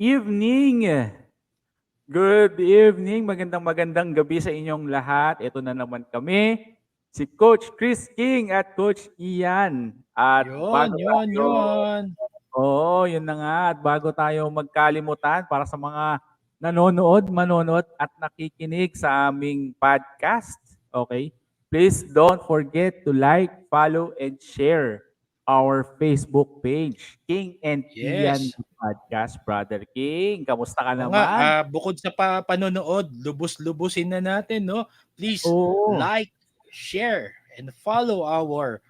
evening. Good evening. Magandang gabi sa inyong lahat. Ito na naman kami, si Coach Chris King at Coach Ian. At Yun, bago yun, tayo, yun. yun na nga. At bago tayo magkalimutan para sa mga manonood at nakikinig sa aming podcast, okay? Please don't forget to like, follow, and share our Facebook page, King and Ian Yes. Podcast. Brother King, kamusta ka O nga, naman? bukod sa panonood, lubos-lubusin na natin, no? Please Oo. like, share, and follow our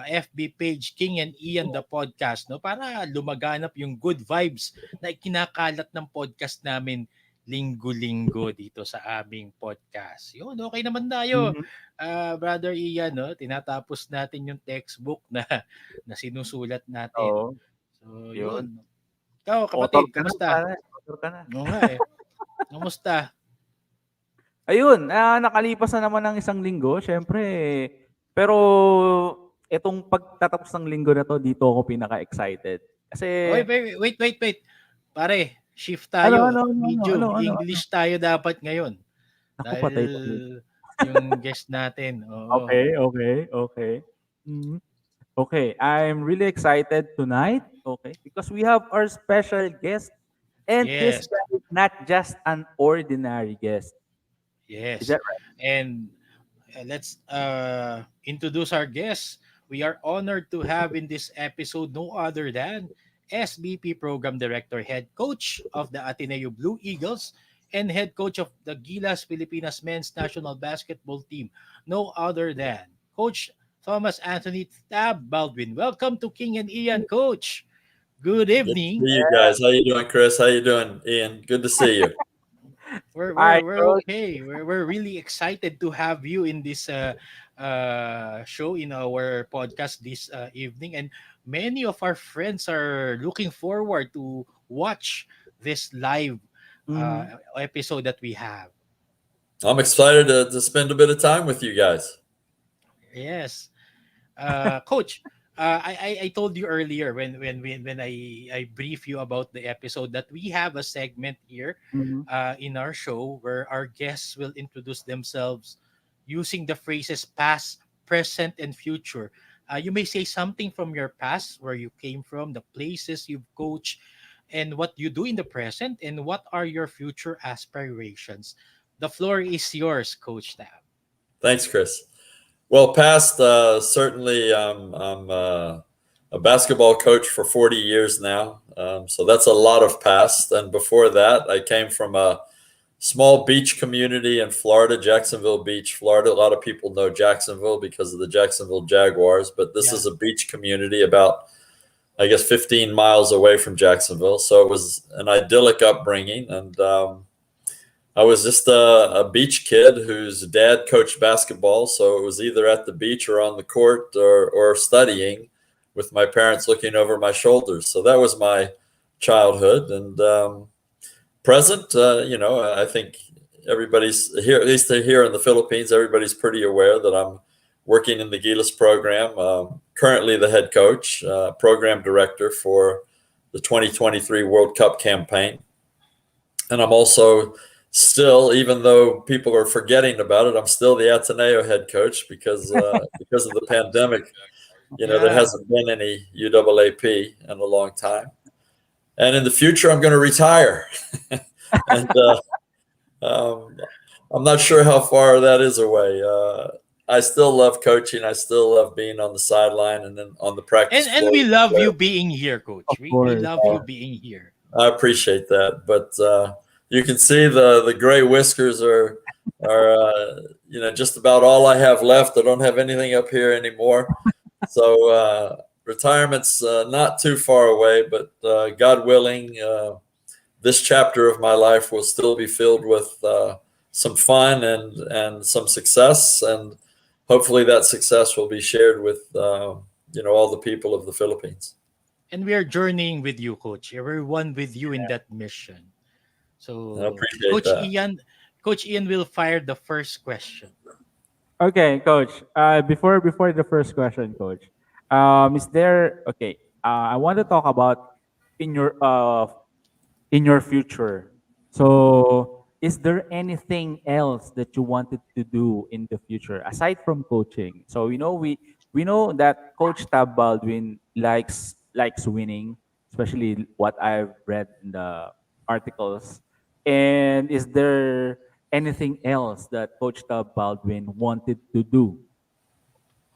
FB page, King and Ian the Podcast, no? Para lumaganap yung good vibes na ikinakalat ng podcast namin linggo-linggo dito sa aming podcast. Yun, okay naman tayo. Mhm. Brother Ian, no? Tinatapos natin yung textbook na sinusulat natin. Oo, So, yun. yun. Ikaw, Author kapatid, ka na kamusta? pare, author ka na. Oo nga eh. Kamusta? Ayun, nakalipas na naman ng isang linggo siyempre, pero itong pagtatapos ng linggo na 'to dito ako pinaka-excited. Kasi Oy, wait. Pare, shift ano, tayo. ano, ano, ano, Medyo ano, ano, ano? English tayo dapat ngayon. Naku, Dahil patay tayo. yung guest natin, oo. Okay. Mhm. Okay, I'm really excited tonight, okay, because we have our special guest, and this Yes, guy is not just an ordinary guest. Is yes. that right? And let's introduce our guest. We are honored to have in this episode no other than SBP Program Director, Head Coach of the Ateneo Blue Eagles, and Head Coach of the Gilas Pilipinas Men's National Basketball Team, no other than Coach Thomas Anthony Tab Baldwin. Welcome to King and Ian, Coach. Good Good to evening. see you guys. How you doing, Chris? How you doing, Ian? Good to see you. We're Hi, we're we're Coach. okay. We're really excited to have you in this show in our podcast this evening, and many of our friends are looking forward to watch this live Mhm. episode that we have. I'm excited to spend a bit of time with you guys. Yes, Coach. I told you earlier when I brief you about the episode that we have a segment here Mhm. in our show where our guests will introduce themselves using the phrases past, present, and future. You may say something from your past, where you came from, the places you've coached, and what you do in the present, and what are your future aspirations. The floor is yours, Coach Tab. Thanks, Chris. Well, past certainly, I'm a basketball coach for 40 years now, so that's a lot of past. And before that, I came from a small beach community in Florida, Jacksonville Beach, Florida. A lot of people know Jacksonville because of the Jacksonville Jaguars, but this Yeah. is a beach community about, I guess, 15 miles away from Jacksonville. So it was an idyllic upbringing. And I was just a beach kid whose dad coached basketball. So it was either at the beach or on the court or studying with my parents looking over my shoulders. So that was my childhood. And present, I think everybody's here, at least here in the Philippines, everybody's pretty aware that I'm working in the Gilas program, currently the head coach, program director for the 2023 World Cup campaign. And I'm also still, even though people are forgetting about it, I'm still the Ateneo head coach because of the pandemic. There Yeah. hasn't been any UAAP in a long time. And in the future, I'm going to retire. and I'm not sure how far that is away. I still love coaching. I still love being on the sideline and then on the practice And floor. we love you being here, Of Coach. We course. love you being here. I appreciate that, but you can see the gray whiskers are just about all I have left. I don't have anything up here anymore, so retirement's not too far away. But God willing, this chapter of my life will still be filled with some fun and some success, and hopefully that success will be shared with all the people of the Philippines. And we are journeying with you, Coach. We're one with you in that mission. I So, appreciate that. Coach Ian will fire the first question. Okay, Coach. Before the first question, Coach, is there okay? I want to talk about in your in your future. So, is there anything else that you wanted to do in the future aside from coaching? So, we know that Coach Tab Baldwin likes winning, especially what I've read in the articles. And is there anything else that Coach Tab Baldwin wanted to do?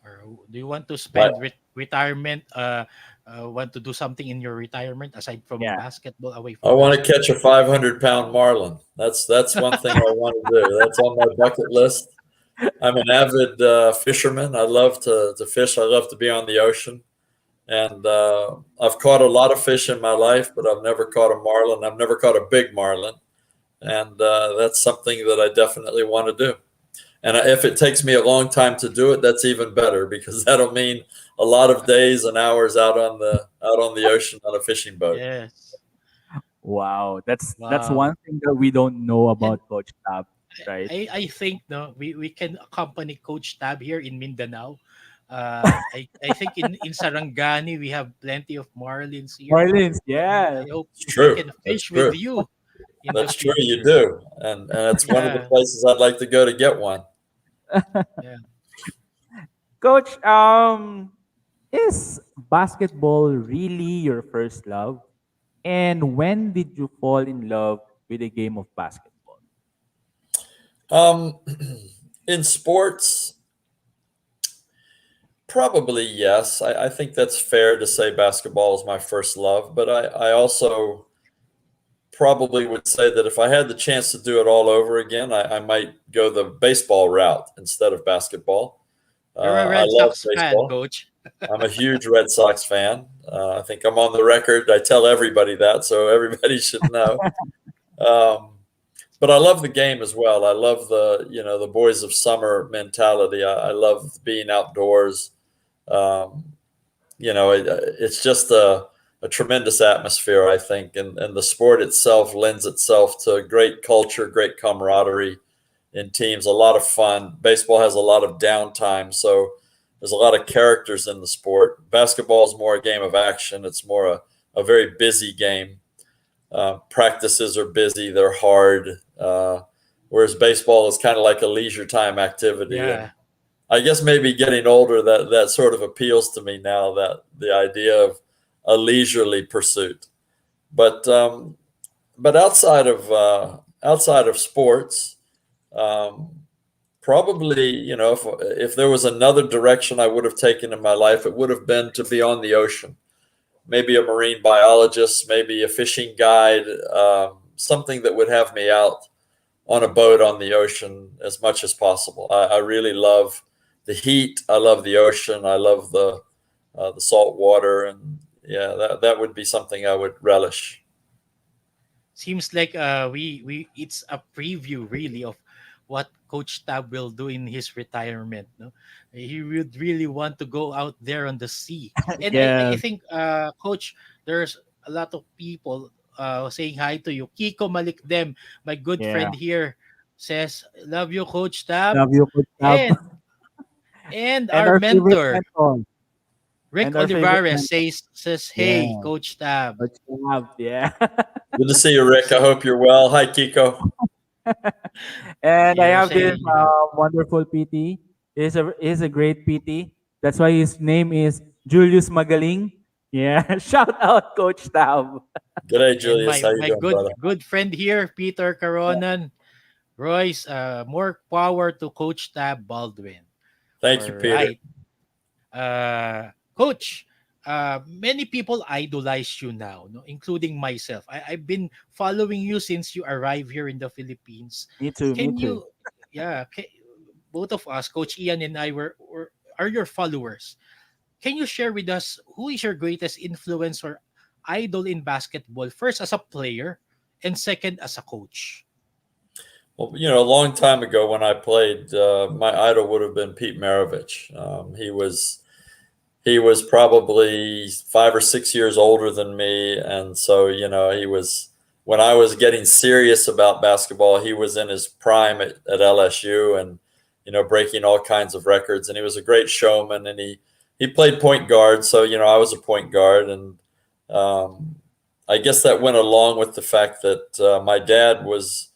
Or do you want to I, spend retirement? Want to do something in your retirement aside from Yeah. basketball, away I from want to basketball? catch a 500-pound marlin. That's one thing I want to do. That's on my bucket list. I'm an avid fisherman. I love to fish. I love to be on the ocean. And I've caught a lot of fish in my life, but I've never caught a marlin. I've never caught a big marlin. And that's something that I definitely want to do. And if it takes me a long time to do it, that's even better because that'll mean a lot of days and hours out on the ocean on a fishing boat. Yes. Wow, that's Wow. one thing that we don't know And about Coach Tab, right? I think no, we can accompany Coach Tab here in Mindanao. I think in Sarangani we have plenty of marlins here, Marlins, and yeah. I hope It's we true. can That's fish with true. you in the That's true. You future. do. And it's one of the Yeah, places I'd like to go to get one. yeah. Coach, is basketball really your first love? And when did you fall in love with the game of basketball? Um, in sports, probably yes. I think that's fair to say basketball is my first love, but I also probably would say that if I had the chance to do it all over again, I might go the baseball route instead of basketball. You're a I Red love Sox fan, baseball. Coach. I'm a huge Red Sox fan. I think I'm on the record. I tell everybody that, so everybody should know. Um, but I love the game as well. I love the boys of summer mentality. I love being outdoors. Um, it's just a tremendous atmosphere, I think, and the sport itself lends itself to great culture, great camaraderie in teams, a lot of fun. Baseball has a lot of downtime, so there's a lot of characters in the sport. Basketball is more a game of action. It's more a very busy game. Practices are busy, they're hard, whereas baseball is kind of like a leisure time activity. And Yeah. I guess maybe getting older, that sort of appeals to me now, that the idea of a leisurely pursuit. But outside of sports, um, probably if there was another direction I would have taken in my life, it would have been to be on the ocean. Maybe a marine biologist, maybe a fishing guide, something that would have me out on a boat on the ocean as much as possible. I really love the heat. I love the ocean. I love the salt water, and yeah, that would be something I would relish. Seems like we it's a preview really of what Coach Tab will do in his retirement. No, he would really want to go out there on the sea. And I Yeah, think Coach, there's a lot of people saying hi to you. Kiko Malikdem, my good yeah. friend here, says love you, Coach Tab, Love you, Coach Tab. and and And our our favorite mentor mentor. Rick And our favorite Olivares mentor. says hey, Yeah, Coach Tab. Coach Tab. Yeah. Good to see you, Rick. I Say hope you're well. Hi, Kiko. And I yeah, have this saying hi. wonderful PT. He's a great PT. That's why his name is Julius Magaling. Yeah. Shout out, Coach Tab. G'day, And Julius. my How you my doing, good brother? good friend here, Peter Caronan. Royce, more power to Coach Tab Baldwin. Thank All you, Peter. right. Coach, many people idolize you now, no? Including myself. I've been following you since you arrived here in the Philippines. Me too. Me Can too. you, yeah, both of us, Coach Ian and I, are your followers. Can you share with us who is your greatest influence or idol in basketball? First, as a player, and second, as a coach. Well, a long time ago when I played, my idol would have been Pete Maravich. He was probably 5 or 6 years older than me, and so he was when I was getting serious about basketball. He was in his prime at LSU, and breaking all kinds of records. And he was a great showman, and he played point guard. So I was a point guard, and um, I guess that went along with the fact that my dad was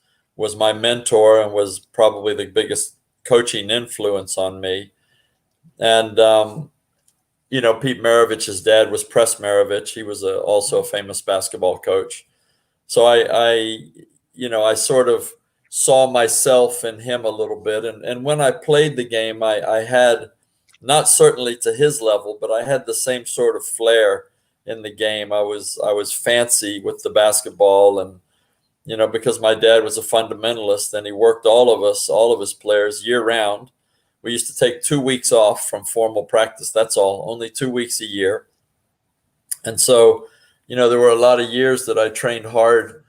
my mentor and was probably the biggest coaching influence on me. And Pete Maravich's dad was Press Maravich. He was also a famous basketball coach. So I sort of saw myself in him a little bit. And when I played the game, I had, not certainly to his level, but I had the same sort of flair in the game. I was fancy with the basketball, and because my dad was a fundamentalist and he worked all of his players year round. We used to take 2 weeks off from formal practice. That's all, only 2 weeks a year. And so, there were a lot of years that I trained hard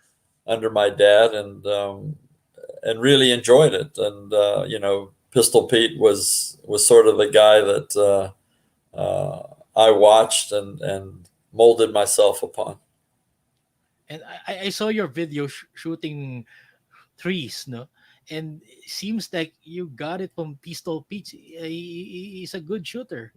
under my dad and really enjoyed it. And, Pistol Pete was sort of the guy that I watched and molded myself upon. And I saw your video shooting threes, no? And it seems like you got it from Pistol Pete. He's a good shooter.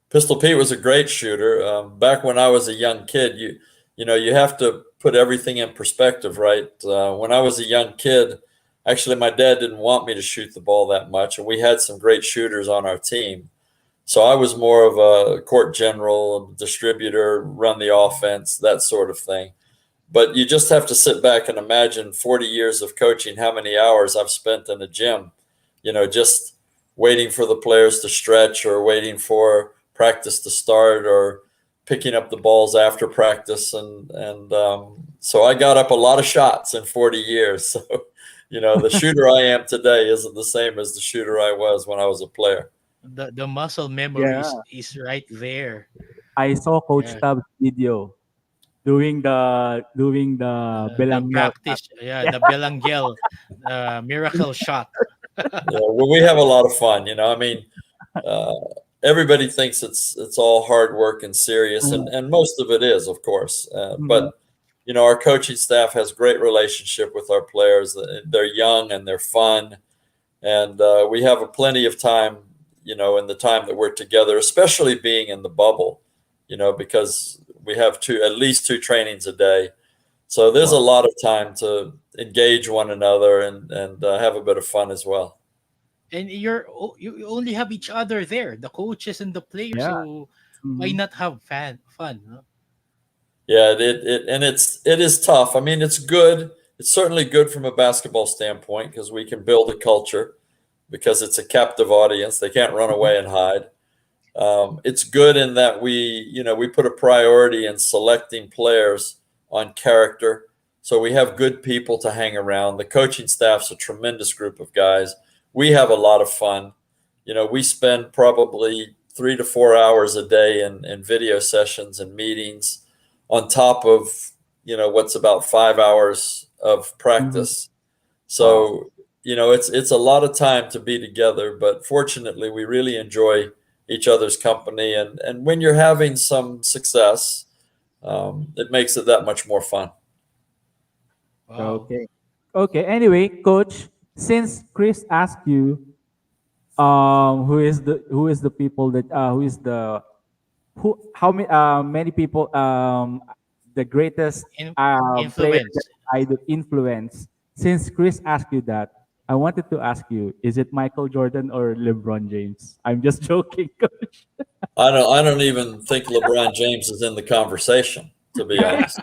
Pistol Pete was a great shooter. Back when I was a young kid, you have to put everything in perspective, right? When I was a young kid, actually, my dad didn't want me to shoot the ball that much, and we had some great shooters on our team. So I was more of a court general, distributor, run the offense, that sort of thing. But you just have to sit back and imagine 40 years of coaching, how many hours I've spent in the gym, just waiting for the players to stretch or waiting for practice to start or picking up the balls after practice. And so I got up a lot of shots in 40 years. So, the shooter I am today isn't the same as the shooter I was when I was a player. The muscle memory is right there. I saw Coach Tab's video doing the the practice. The Belanguel miracle shot. Well, we have a lot of fun. Everybody thinks it's all hard work and serious, and most of it is, of course. But our coaching staff has great relationship with our players. They're young and they're fun, and we have plenty of time. In the time that we're together, especially being in the bubble, because we have at least two trainings a day. So there's a lot of time to engage one another and have a bit of fun as well. And you only have each other there, the coaches and the players. Yeah. So why not have fun? No? Yeah, it is tough. I mean, it's good. It's certainly good from a basketball standpoint because we can build a culture because it's a captive audience. They can't run away and hide. It's good in that we put a priority in selecting players on character. So we have good people to hang around. The coaching staff's a tremendous group of guys. We have a lot of fun. We spend probably 3 to 4 hours a day in video sessions and meetings on top of, what's about 5 hours of practice. So, it's a lot of time to be together, but fortunately we really enjoy each other's company. And when you're having some success, it makes it that much more fun. Wow. Okay. Anyway, Coach, since Chris asked you, who is the people that how many people the greatest player Influence. that I influence. Since Chris asked you that, I wanted to ask you: is it Michael Jordan or LeBron James? I'm just joking, Coach. I don't even think LeBron James is in the conversation, to be honest.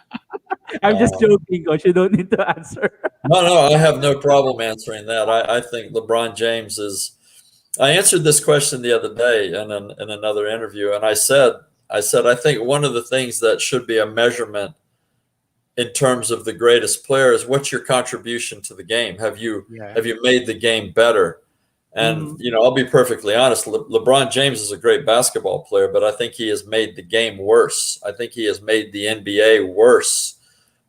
I'm just joking, Coach. You don't need to answer. No, I have no problem answering that. I think LeBron James is. I answered this question the other day in another interview, and I said I think one of the things that should be a measurement in terms of the greatest player is what's your contribution to the game? Have you made the game better? And I'll be perfectly honest. LeBron James is a great basketball player, but I think he has made the game worse. I think he has made the NBA worse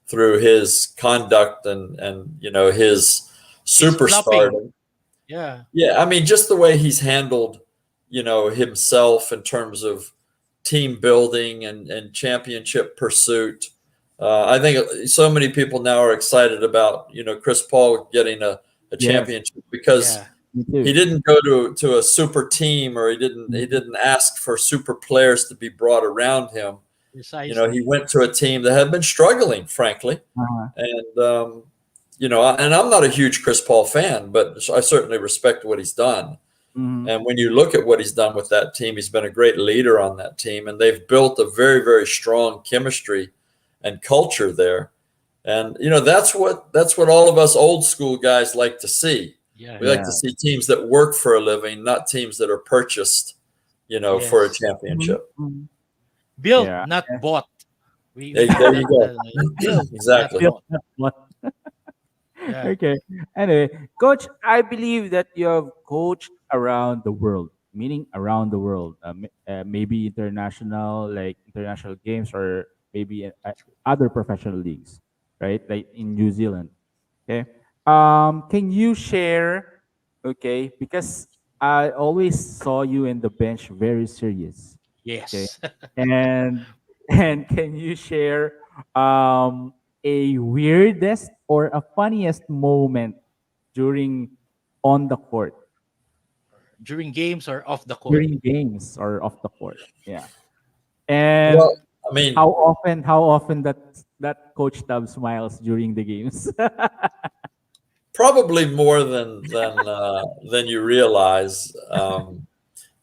through his conduct and his superstardom. Yeah. I mean, just the way he's handled, himself in terms of team building and championship pursuit. I think so many people now are excited about, Chris Paul getting a championship because he didn't go to a super team, or he didn't ask for super players to be brought around him. He Precisely. went to a team that had been struggling, frankly. Uh-huh. And, and I'm not a huge Chris Paul fan, but I certainly respect what he's done. Mhm. And when you look at what he's done with that team, he's been a great leader on that team. And they've built a very, very strong chemistry and culture there. And, that's what all of us old school guys like to see. Yeah. We like to see teams that work for a living, not teams that are purchased, for a Yes. championship. Mhm. Built, Yeah. not bought. We There you that, go. built, Exactly. not bought. What? Yeah. Okay. Anyway, Coach, I believe that you have coached around the world, meaning around the world, maybe like international games or maybe other professional leagues, right? Like in New Zealand. Okay. Can you share? Okay, because I always saw you in the bench very serious. Okay, Yes. and and can you share a weirdest or a funniest moment during on the court, During games or off the court. during games or off the court? Yeah, and Well, I mean, how often that Coach Tab smiles during the games? probably more than you realize.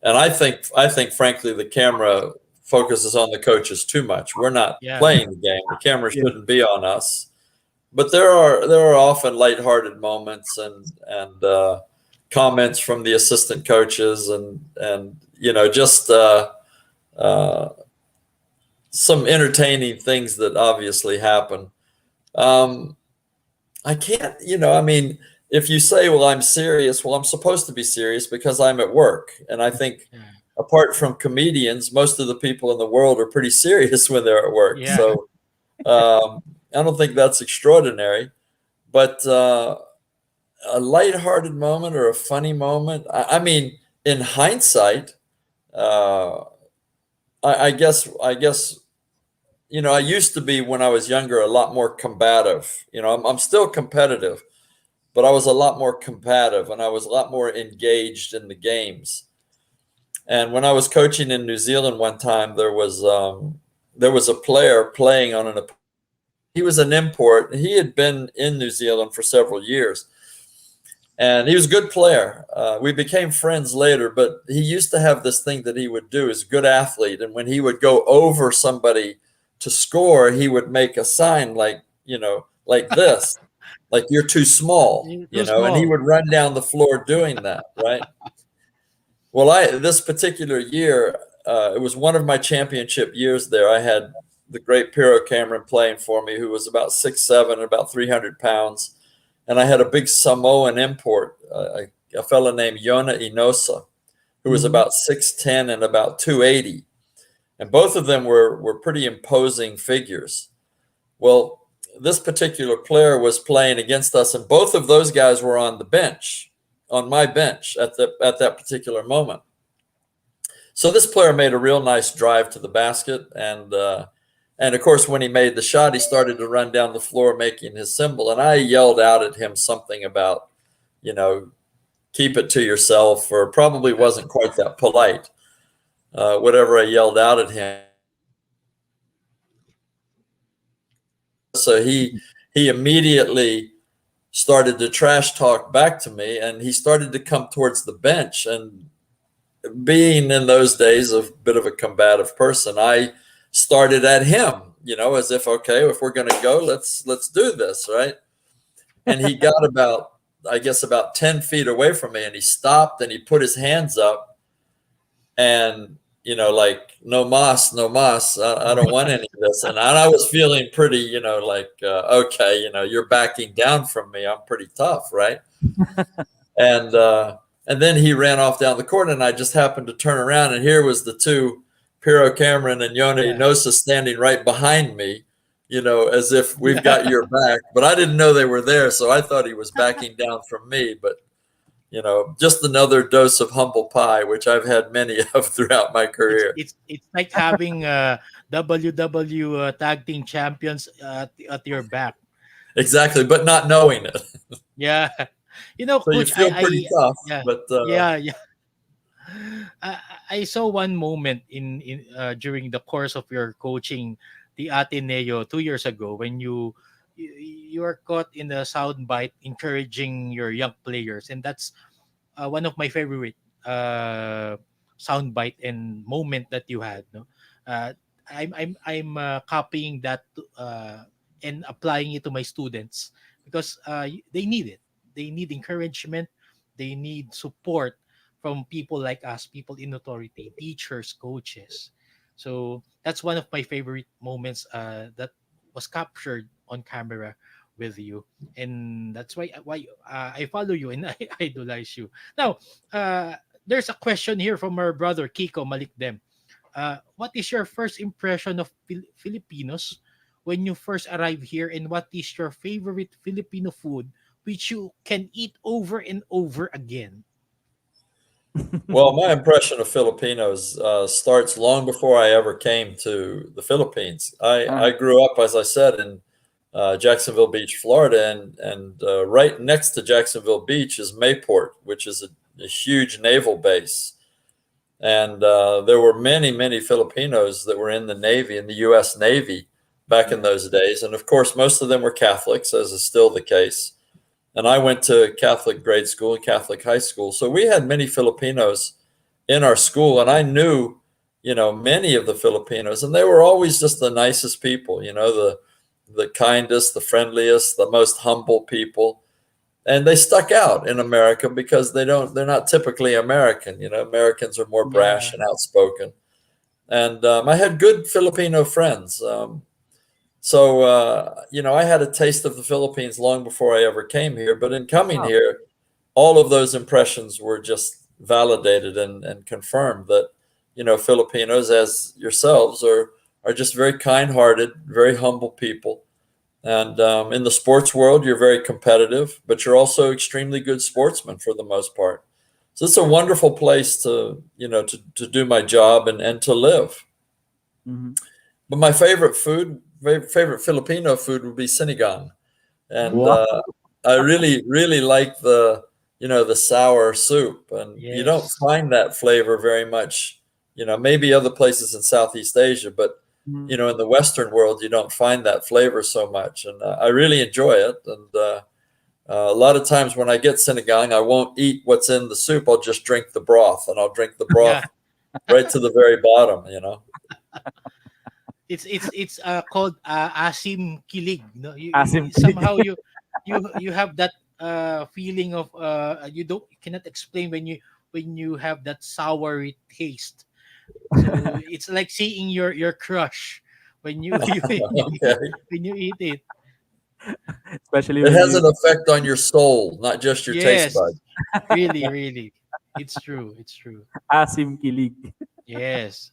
And I think, frankly, the camera focuses on the coaches too much. We're not Yeah. playing the game. The camera Yeah. shouldn't be on us. But there are often lighthearted moments and comments from the assistant coaches and just uh, some entertaining things that obviously happen. Um, I can't, I mean, if you say, well, I'm serious, well, I'm supposed to be serious because I'm at work. And I think Yeah. apart from comedians, most of the people in the world are pretty serious when they're at work. Yeah. So I don't think that's extraordinary. But a lighthearted moment or a funny moment, I mean, in hindsight, uh, I guess, I used to be when I was younger a lot more combative. I'm still competitive, but I was a lot more combative and I was a lot more engaged in the games. And when I was coaching in New Zealand one time, there was a player playing on he was an import. He had been in New Zealand for several years, and he was a good player. We became friends later, but he used to have this thing that he would do as a good athlete. And when he would go over somebody to score, he would make a sign like this, like you're too small, Too and he small. would run down the floor doing that, right? Well, this particular year, it was one of my championship years there. I had the great Piero Cameron playing for me, who was about 6'7", about 300 pounds. And I had a big Samoan import, a fellow named Yona Inosa, who was Mhm. about 6'10" and about 280. And both of them were pretty imposing figures. Well, this particular player was playing against us, and both of those guys were on the bench, on my bench at that particular moment. So this player made a real nice drive to the basket, and of course, when he made the shot, he started to run down the floor making his symbol, and I yelled out at him something about, keep it to yourself, or probably wasn't quite that polite. Whatever I yelled out at him. So he immediately started to trash talk back to me, and he started to come towards the bench. And being in those days a bit of a combative person, I started at him, as if, okay, if we're going to go, let's do this, right? And he got about 10 feet away from me, and he stopped and he put his hands up and, like, no mas, no mas, I don't want any of this. And I was feeling pretty, okay, you're backing down from me. I'm pretty tough, right? And then he ran off down the court, and I just happened to turn around, and here was the two, Piero Cameron and Yona Inosa, standing right behind me, as if we've got your back. But I didn't know they were there, so I thought he was backing down from me. But, just another dose of humble pie, which I've had many of throughout my career. It's like having WW tag team champions at your back. Exactly, but not knowing it. Yeah. So you Coach, feel pretty tough. yeah. But Yeah. I, I saw one moment in during the course of your coaching the Ateneo 2 years ago when you are caught in the soundbite encouraging your young players, and that's one of my favorite uh, soundbite and moment that you had. No, uh, I'm copying that and applying it to my students because they need it. They need encouragement. They need support from people like us, people in authority, teachers, coaches. So that's one of my favorite moments that was captured on camera with you, and that's why I follow you and I idolize you. Now, uh, there's a question here from our brother Kiko Malikdem. What is your first impression of Filipinos when you first arrive here, and what is your favorite Filipino food which you can eat over and over again? Well, my impression of Filipinos starts long before I ever came to the Philippines. I grew up, as I said, in Jacksonville Beach, Florida, and right next to Jacksonville Beach is Mayport, which is a huge naval base. And there were many, many Filipinos that were in the Navy, in the U.S. Navy back in those days. And of course, most of them were Catholics, as is still the case. And I went to Catholic grade school and Catholic high school. So we had many Filipinos in our school. And I knew, many of the Filipinos, and they were always just the nicest people, the kindest, the friendliest, the most humble people. And they stuck out in America because they're not typically American. Americans are more brash Yeah. and outspoken. And I had good Filipino friends. I had a taste of the Philippines long before I ever came here. But in coming here, all of those impressions were just validated and confirmed that, Filipinos, as yourselves, are just very kind-hearted, very humble people. And in the sports world, you're very competitive, but you're also extremely good sportsmen for the most part. So it's a wonderful place to do my job and to live. Mhm. But my favorite Filipino food would be sinigang. And Wow. I really, really like the sour soup. And you don't Yes. find that flavor very much, maybe other places in Southeast Asia, but Mhm. in the Western world, you don't find that flavor so much. And I really enjoy it. And a lot of times when I get sinigang, I won't eat what's in the soup. I'll just drink the broth, and I'll drink the Yeah. broth right to the very bottom. It's called asim kilig. No, Asim somehow you have that feeling of you cannot explain when you have that soury taste. So it's like seeing your crush when Okay. when you eat it. especially It when has an you effect on your soul, not just your taste Yes, buds. really, really, it's true. It's true. asim kilig. Yes.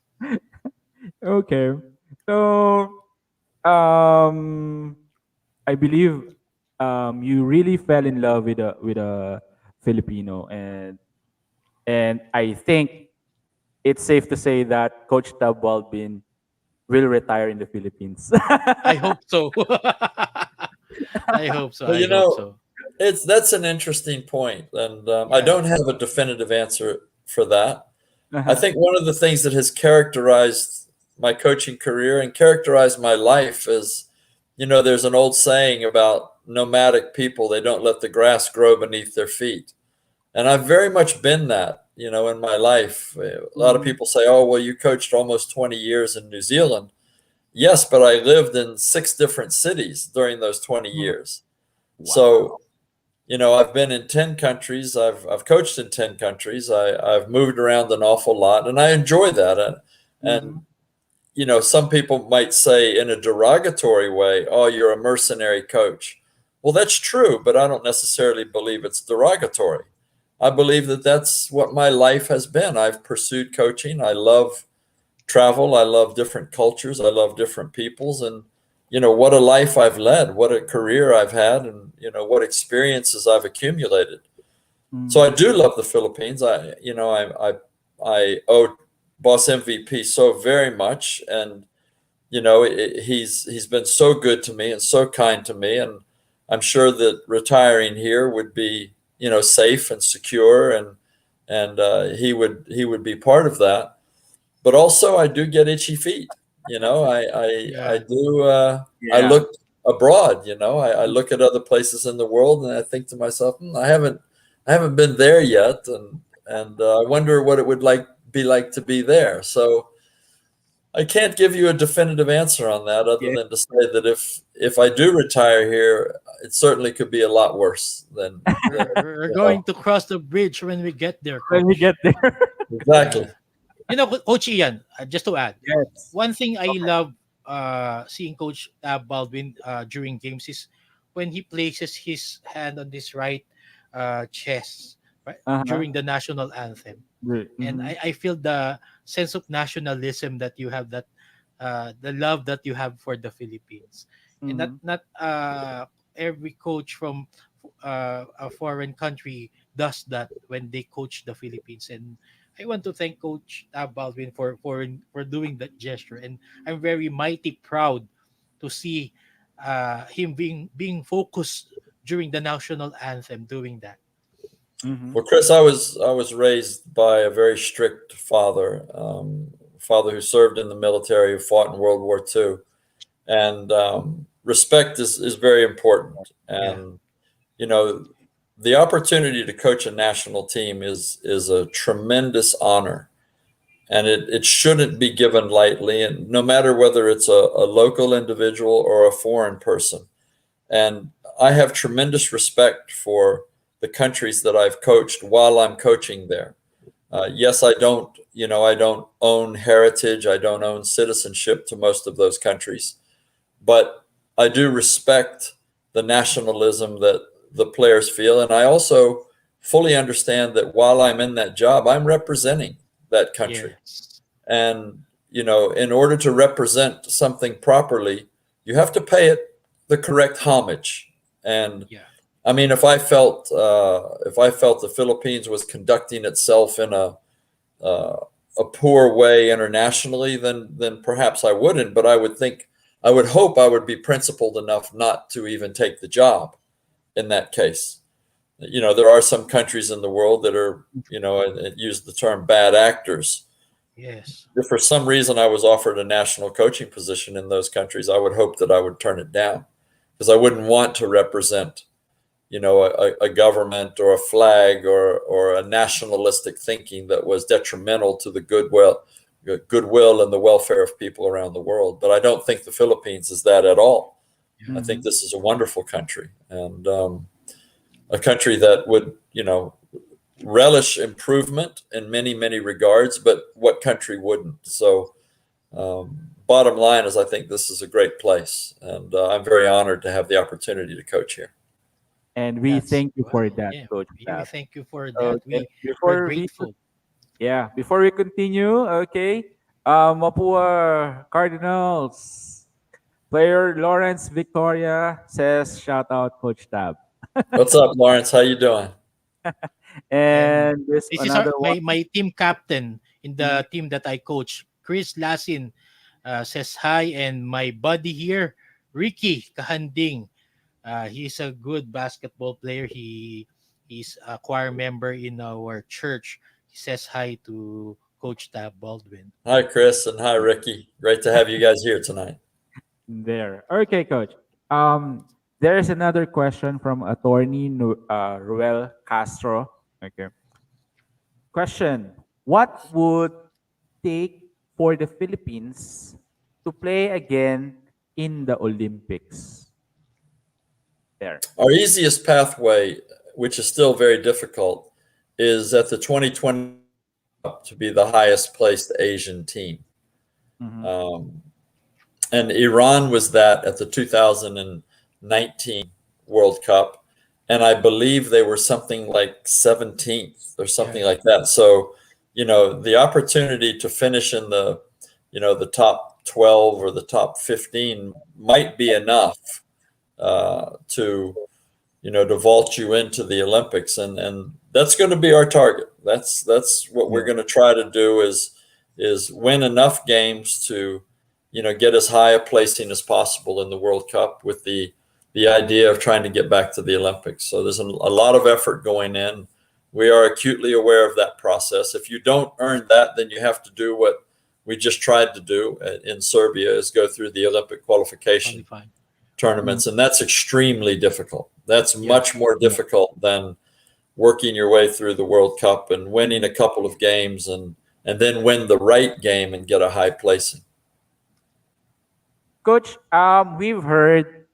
Okay. So, um, I believe you really fell in love with a Filipino, and I think it's safe to say that Coach Tab Baldwin will retire in the Philippines. I hope so. I hope so. Well, I hope so. that's an interesting point, and I Yeah. don't have a definitive answer for that. I Uh-huh. think one of the things that has characterized my coaching career and characterized my life is, there's an old saying about nomadic people, they don't let the grass grow beneath their feet. And I've very much been that, in my life. A lot of Mhm. people say, oh, well, you coached almost 20 years in New Zealand. Yes, but I lived in 6 different cities during those 20 Mhm. years. So, Wow. I've been in 10 countries. I've coached in 10 countries. I've moved around an awful lot, and I enjoy that. And Mhm. some people might say in a derogatory way, oh, you're a mercenary coach. Well, that's true, but I don't necessarily believe it's derogatory. I believe that that's what my life has been. I've pursued coaching. I love travel. I love different cultures. I love different peoples. And, what a life I've led, what a career I've had, and, what experiences I've accumulated. So I Mhm. do love the Philippines. I owe Boss MVP so very much. And, he's been so good to me and so kind to me. And I'm sure that retiring here would be, safe and secure. And, and he would be part of that. But also, I do get itchy feet. I do. I Yeah. look abroad. I look at other places in the world, and I think to myself, I haven't been there yet, and I wonder what it would be like to be there. So I can't give you a definitive answer on that, other Yeah. than to say that if I do retire here, it certainly could be a lot worse than We're going to cross the bridge when we get there, When we Coach. get there. exactly. Coach Ian, just to add, Yes. one thing I Okay. love seeing Coach Tab Baldwin during games is when he places his hand on his right chest, right, Uh-huh. during the national anthem. Great. And Mhm. I feel the sense of nationalism that you have, that the love that you have for the Philippines, and Mhm. not every coach from a foreign country does that when they coach the Philippines. And I want to thank Coach Tab Baldwin for doing that gesture, and I'm very mighty proud to see him being focused during the national anthem, doing that. Mhm. Well, Chris, I was raised by a very strict father, father who served in the military, who fought in World War II, and respect is very important. Yeah, And you know, the opportunity to coach a national team is a tremendous honor, and it shouldn't be given lightly. And no matter whether it's a local individual or a foreign person. And I have tremendous respect for the countries that I've coached while I'm coaching there. Yes, I don't own heritage. I don't own citizenship to most of those countries, but I do respect the nationalism that the players feel. And I also fully understand that while I'm in that job, I'm representing that country. yes, And, in order to represent something properly, you have to pay it the correct homage. And yeah, I mean, if I felt the Philippines was conducting itself in a poor way internationally, then perhaps I wouldn't. But I would hope I would be principled enough not to even take the job in that case. There are some countries in the world that are, I use the term bad actors. yes, If for some reason I was offered a national coaching position in those countries, I would hope that I would turn it down, because I wouldn't want to represent, a government or a flag or a nationalistic thinking that was detrimental to the goodwill and the welfare of people around the world. But I don't think the Philippines is that at all. yeah, I think Mhm. this is a wonderful country, and a country that would, relish improvement in many, many regards, but what country wouldn't? So, bottom line is, I think this is a great place, and I'm very honored to have the opportunity to coach here. And we that's thank you for well, that, yeah. Coach We Tab. thank you for that. Okay. We're grateful. Before we continue, okay. Mapua Cardinals player Lawrence Victoria says, "Shout out, Coach Tab." What's up, Lawrence? How you doing? And And there's this is another one. my team captain in Mhm. the team that I coach. Chris Lasin says hi, and my buddy here, Ricky Kahanding. He's a good basketball player. He's a choir member in our church. He says hi to Coach Tab Baldwin. Hi, Chris, and hi, Ricky. Great to have you guys here tonight. There. Okay, Coach. Um, there is another question from attorney Ruel Castro. Okay. Question: what would take for the Philippines to play again in the Olympics? There. Our easiest pathway, which is still very difficult, is at the 2020 to be the highest placed Asian team. Mhm. Um, and Iran was that at the 2019 World Cup, and I believe they were something like 17th or something Yeah, like that. So, the opportunity to finish in the top 12 or the top 15 might be enough to vault you into the Olympics, and that's going to be our target. That's what we're Yeah. going to try to do is win enough games to get as high a placing as possible in the World Cup, with the idea of trying to get back to the Olympics. So there's a lot of effort going in We are acutely aware of that process. If you don't earn that, then you have to do what we just tried to do in Serbia, is go through the Olympic qualification Qualified. tournaments. And that's extremely difficult. That's Yeah. much more difficult than working your way through the World Cup and winning a couple of games and then win the right game and get a high placing. Coach, we've heard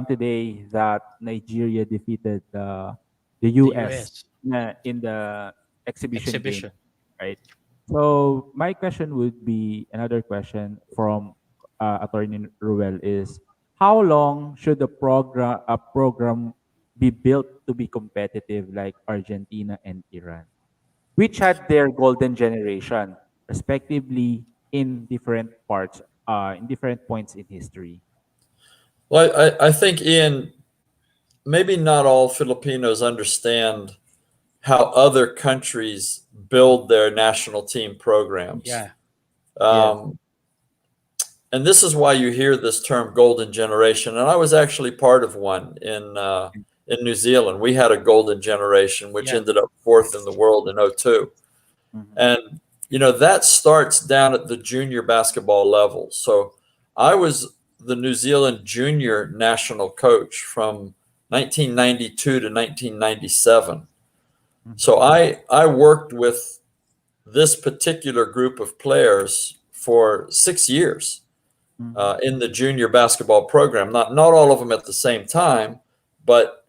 today that Nigeria defeated the US US. in the exhibition game, Exhibition. right? So my question would be, another question from Attorney Ruel is, how long should a program be built to be competitive like Argentina and Iran, which had their golden generation respectively in different parts, in different points in history? Well, I think, Ian, maybe not all Filipinos understand how other countries build their national team programs. Yeah. And this is why you hear this term golden generation. And I was actually part of one in New Zealand. We had a golden generation, which Yeah. ended up fourth in the world in '02. And, that starts down at the junior basketball level. So I was the New Zealand junior national coach from 1992 to 1997. So I worked with this particular group of players for 6 years in the junior basketball program. Not all of them at the same time, but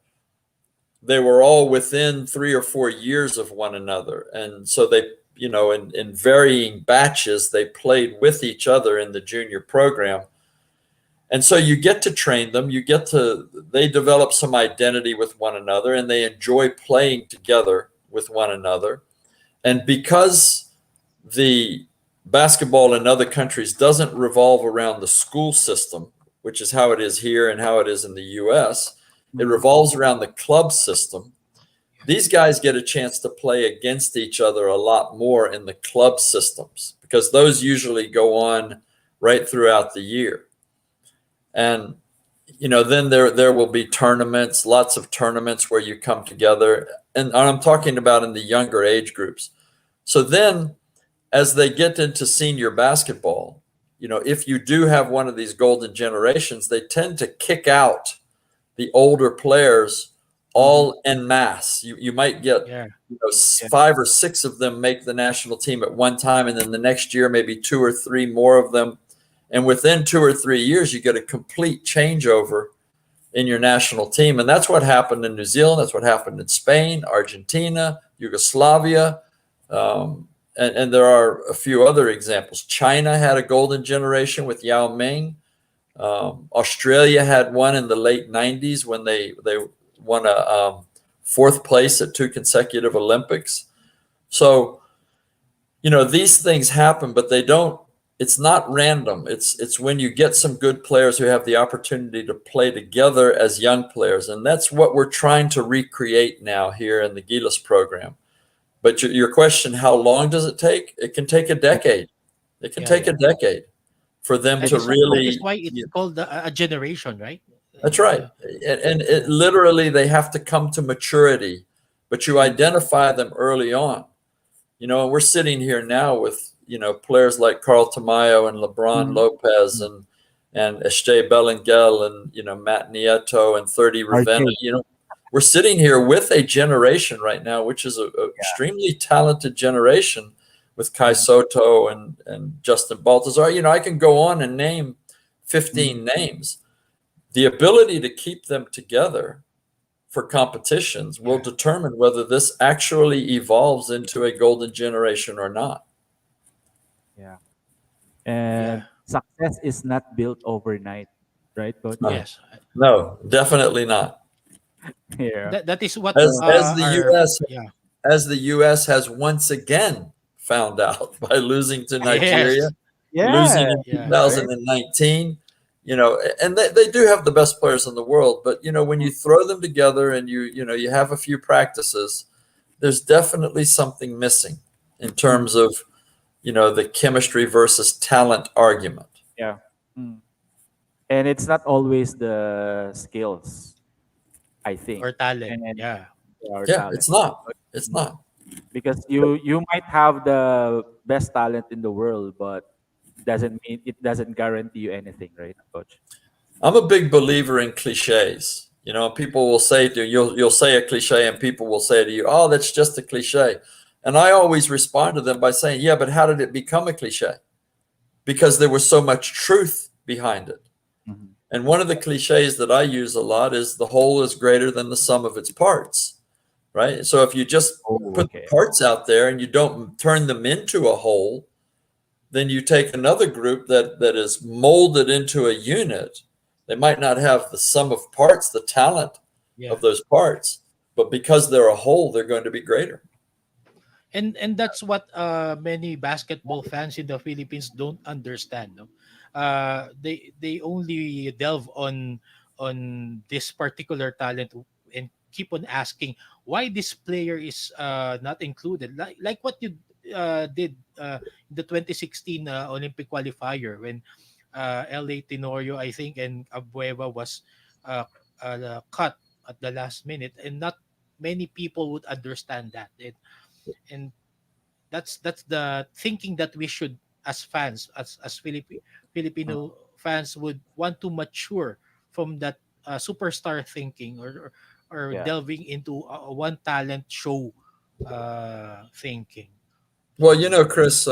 they were all within 3 or 4 years of one another. And so they, in varying batches, they played with each other in the junior program. And so you get to train them, they develop some identity with one another, and they enjoy playing together with one another. And because the basketball in other countries doesn't revolve around the school system, which is how it is here and how it is in the US, it revolves around the club system. These guys get a chance to play against each other a lot more in the club systems, because those usually go on right throughout the year. And, then there will be tournaments, lots of tournaments where you come together. And I'm talking about in the younger age groups. So then as they get into senior basketball, if you do have one of these golden generations, they tend to kick out the older players all en masse. You might get 5 or 6 of them make the national team at one time, and then the next year maybe 2 or 3 more of them. And within 2 or 3 years, you get a complete changeover in your national team. And that's what happened in New Zealand. That's what happened in Spain, Argentina, Yugoslavia. And there are a few other examples. China had a golden generation with Yao Ming. Australia had one in the late 90s when they won a 4th place at 2 consecutive Olympics. So, these things happen, but it's not random. It's when you get some good players who have the opportunity to play together as young players. And that's what we're trying to recreate now here in the Gilas program. But your question, how long does it take? It can take a decade. It can take a decade for them to really. That is why it's called a generation, right? That's right. And it literally, they have to come to maturity, but you identify them early on. And we're sitting here now with, players like Carl Tamayo and LeBron Lopez and Este Belengel and, Matt Nieto and 30 Ravenna. We're sitting here with a generation right now, which is a extremely talented generation with Kai Soto and Justin Baltazar. I can go on and name 15 names. The ability to keep them together for competitions will determine whether this actually evolves into a golden generation or not. Yeah. And success is not built overnight, right, Coach? No. Yes. No, definitely not. Yeah. That is what As the US has once again found out by losing to Nigeria, losing in 2019. And they do have the best players in the world, but when you throw them together and you have a few practices, there's definitely something missing in terms of the chemistry versus talent argument. Yeah. And it's not always the skills, I think. Or talent. Or Yeah, talent. it's not. It's not. because you might have the best talent in the world, but it doesn't guarantee you anything, right, coach? I'm a big believer in cliches. You know, people will say to you, you'll say a cliche, and people will say to you, "Oh, that's just a cliche." And I always respond to them by saying, "Yeah, but how did it become a cliche? Because there was so much truth behind it." Mhm. And one of the cliches that I use a lot is the whole is greater than the sum of its parts, right? So if you just Oh, put the okay. parts out there and you don't turn them into a whole, then you take another group that is molded into a unit. They might not have the sum of parts, the talent Yeah. of those parts, but because they're a whole, they're going to be greater. And that's what many basketball fans in the Philippines don't understand. No, they only delve on this particular talent and keep on asking why this player is not included. Like what you did in the 2016 Olympic qualifier when LA Tenorio, I think, and Abueva was cut at the last minute, and not many people would understand that. And that's the thinking that we should, as fans, as Mhm. Filipino fans, would want to mature from that superstar thinking, or Yeah. delving into a one talent show thinking. Well, you So know, Chris,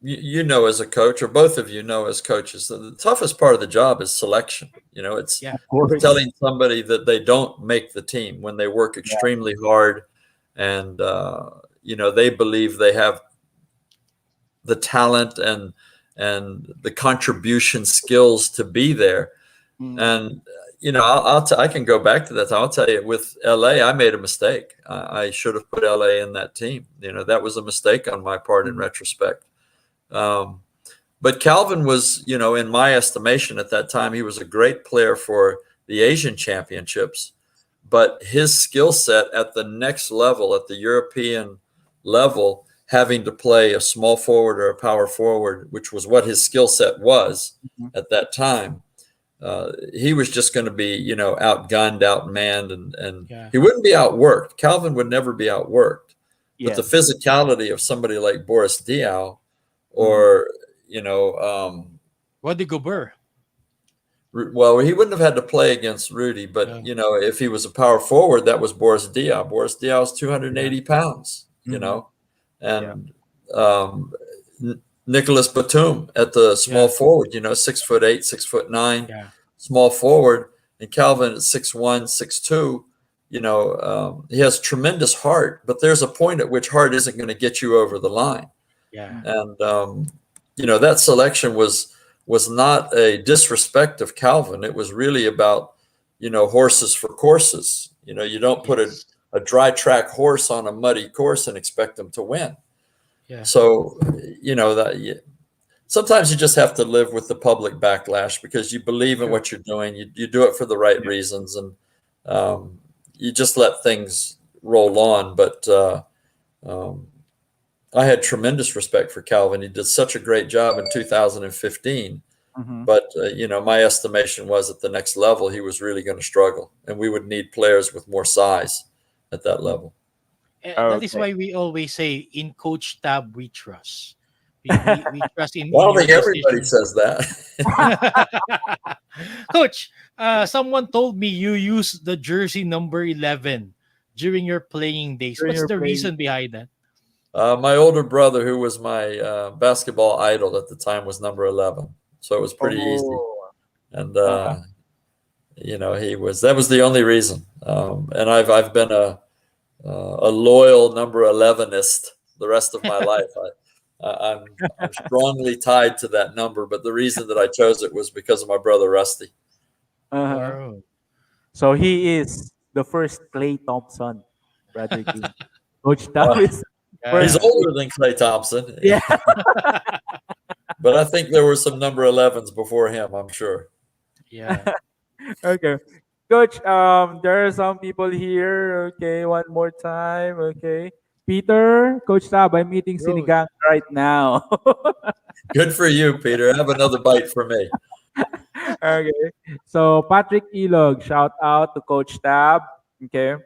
you know, as a coach, or both of you know as coaches, the toughest part of the job is selection. You know, yeah, Of it's course. telling somebody that they don't make the team when they work Yeah. extremely hard, and you know, they believe they have the talent and the contribution skills to be there. Mm. And you know, I can go back to that. I'll tell you, with LA, I made a mistake. I should have put LA in that team. You know, that was a mistake on my part in Mm. retrospect. Um, but Calvin was, you know, in my estimation at that time, he was a great player for the Asian championships. But his skill set at the next level, at the European level, having to play a small forward or a power forward, which was what his skill set was Mhm. at that time, he was just going to be, you know, outgunned, outmanned, and yeah, he wouldn't be outworked. Calvin would never be outworked. But the Yes. physicality of somebody like Boris Diaw, Mhm. or you know, Rudy Gobert. well, he wouldn't have had to play against Rudy, but Yeah, you know, if he was a power forward, that was Boris Diaw. Boris Diaw was yeah, 280 pounds, you Mhm. know, Yeah. and um, Nicholas Batum at the small yeah, forward, you know, 6'8", 6'9", yeah, small forward, and Calvin at 6'1", 6'2". You know, he has tremendous heart, but there's a point at which heart isn't going to get you over the line. yeah, Mhm. And you know, that selection was not a disrespect of Calvin. It was really about, you know, horses for courses. You know, you don't put yes, a dry track horse on a muddy course and expect him to win. yeah, So, you know, sometimes you just have to live with the public backlash because you believe in true. what you're doing. You do it for the right Yeah, reasons, and you just let things roll on. But um, I had tremendous respect for Calvin. He did such a great job in 2015. Mhm. But you know, my estimation was at the next level, he was really going to struggle, and we would need players with more size at that Mhm. level. That is Okay. why we always say in Coach Tab we trust. We trust Well, I in don't your think everybody decision. says that. Coach, someone told me you use the jersey number 11 during your playing days. During What's your the play. reason behind that? My older brother, who was my basketball idol at the time, was number 11, so it was pretty easy. Oh. And Uh-huh. you know, that was the only reason. And I've been a loyal number 11ist the rest of my life. I'm strongly tied to that number, but the reason that I chose it was because of my brother Rusty. Uh-huh. Wow. So he is the first Clay Thompson, Brother King. Coach Tab Uh, is he's first. Yeah. older than Clay Thompson, Yeah. but I think there were some number 11s before him, I'm sure. Yeah. Okay. Coach, there are some people here. Okay, one more time. Okay. Peter, Coach Tab, I'm meeting Bro. Sinigang right now. Good for you, Peter. Have another bite for me. Okay. So Patrick Ilog, shout out to Coach Tab. Okay.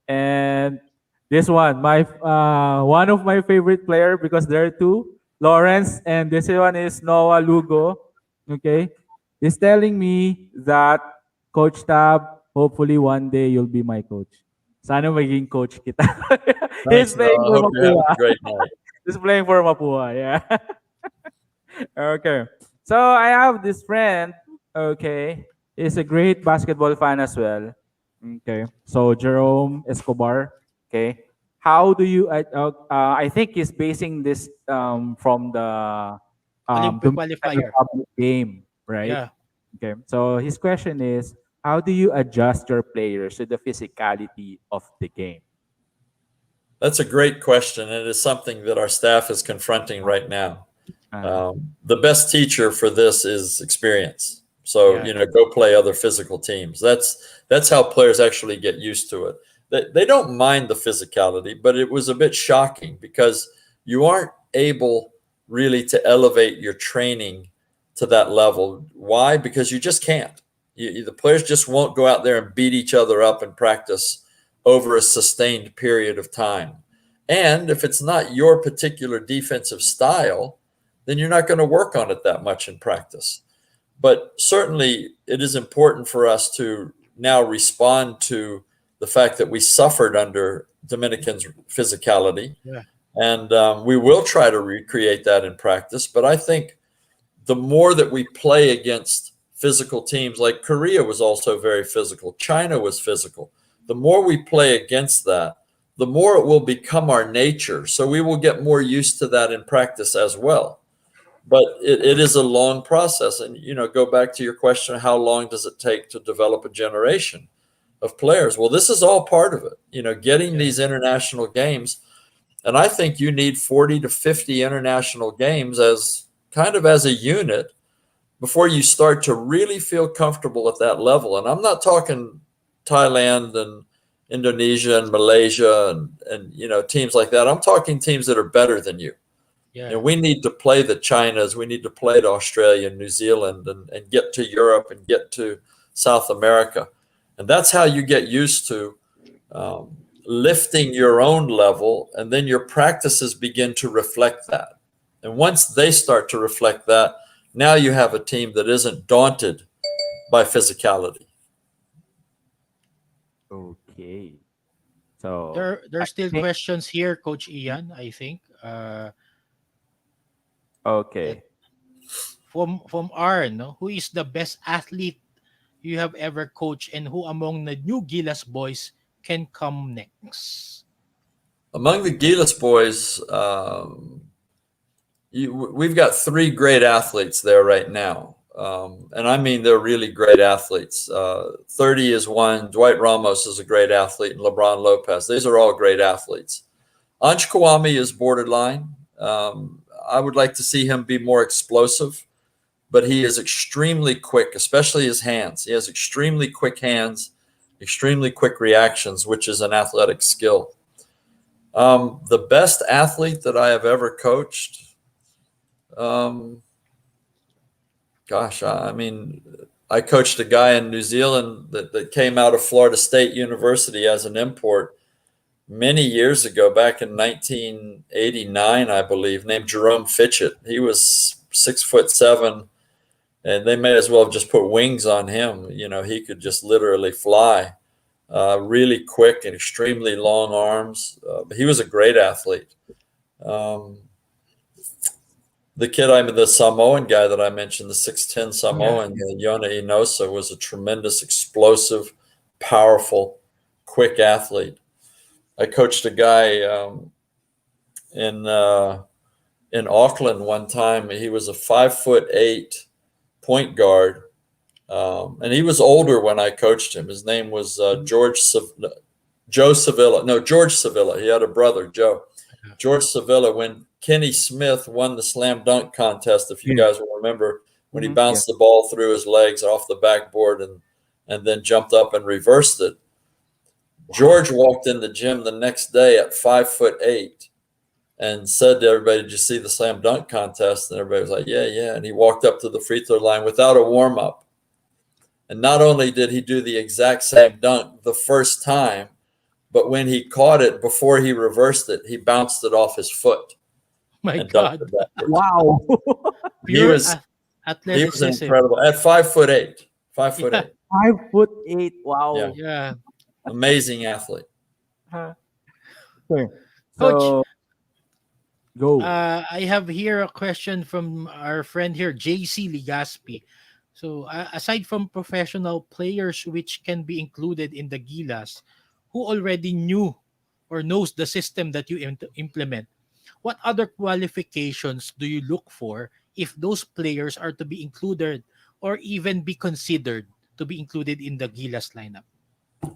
And This one, one of my favorite player because there are two, Lawrence, and this one is Noah Lugo. Okay, he's telling me that Coach Tab, hopefully one day you'll be my coach. Sana maging coach kita. He's Thanks, playing Noah. I for hope you're having Mapua. a great night. He's playing for Mapua. Yeah. Okay. So I have this friend. Okay. He's a great basketball fan as well. Okay. So Jerome Escobar. Okay. How do you? I think he's basing this from the Olympic Dominican qualifier. Republic game, right? Yeah. Okay. So his question is, how do you adjust your players to the physicality of the game? That's a great question. And it is something that our staff is confronting right now. The best teacher for this is experience. So, Yeah. go play other physical teams. That's how players actually get used to it. They don't mind the physicality, but it was a bit shocking because you aren't able really to elevate your training to that level. Why? Because you just can't. The players just won't go out there and beat each other up in practice over a sustained period of time. And if it's not your particular defensive style, then you're not going to work on it that much in practice. But certainly it is important for us to now respond to the fact that we suffered under Dominican's physicality. Yeah. And we will try to recreate that in practice. But I think the more that we play against physical teams, like Korea was also very physical, China was physical, the more we play against that, the more it will become our nature. So we will get more used to that in practice as well. But it is a long process. And, go back to your question, how long does it take to develop a generation of players? Well, this is all part of it, getting these international games. And I think you need 40 to 50 international games as a unit before you start to really feel comfortable at that level. And I'm not talking Thailand and Indonesia and Malaysia and teams like that. I'm talking teams that are better than you. Yeah. And we need to play the Chinas, we need to play to Australia and New Zealand and get to Europe and get to South America. And that's how you get used to lifting your own level, and then your practices begin to reflect that. And once they start to reflect that, now you have a team that isn't daunted by physicality. Okay. So There I are still think- questions here, Coach Ian, I think. Okay. From Arn, no? Who is the best athlete you have ever coached, and who among the new Gilas boys can come next? Among the Gilas boys, we've got three great athletes there right now. And I mean, they're really great athletes. 30 is one. Dwight Ramos is a great athlete, and LeBron Lopez. These are all great athletes. Anj Kawami is borderline. I would like to see him be more explosive, but he is extremely quick, especially his hands. He has extremely quick hands, extremely quick reactions, which is an athletic skill. The best athlete that I have ever coached, I coached a guy in New Zealand that came out of Florida State University as an import many years ago, back in 1989, I believe, named Jerome Fitchett. He was 6'7", and they may as well have just put wings on him. He could just literally fly. Really quick and extremely long arms. But he was a great athlete. The Samoan guy that I mentioned, the 6'10" Samoan, Yona Inosa, was a tremendous, explosive, powerful, quick athlete. I coached a guy in Auckland one time. He was a 5'8" point guard, and he was older when I coached him. His name was George Sevilla. He had a brother, Joe. George Sevilla. When Kenny Smith won the slam dunk contest, if you guys will remember, when he bounced the ball through his legs off the backboard and then jumped up and reversed it. George walked in the gym the next day at 5'8" and said to everybody, "Did you see the slam dunk contest?" And everybody was like, yeah. And he walked up to the free throw line without a warm up. And not only did he do the exact same dunk the first time, but when he caught it, before he reversed it, he bounced it off his foot My and God. dunked it backwards. Wow. He Pure was athleticism. incredible at 5'8". 5'8". 5'8". Wow. Yeah. Amazing athlete. Okay. Coach, So go. I have here a question from our friend here, JC Ligaspi. So, aside from professional players which can be included in the Gilas, who already knew or knows the system that you implement, what other qualifications do you look for if those players are to be included or even be considered to be included in the Gilas lineup?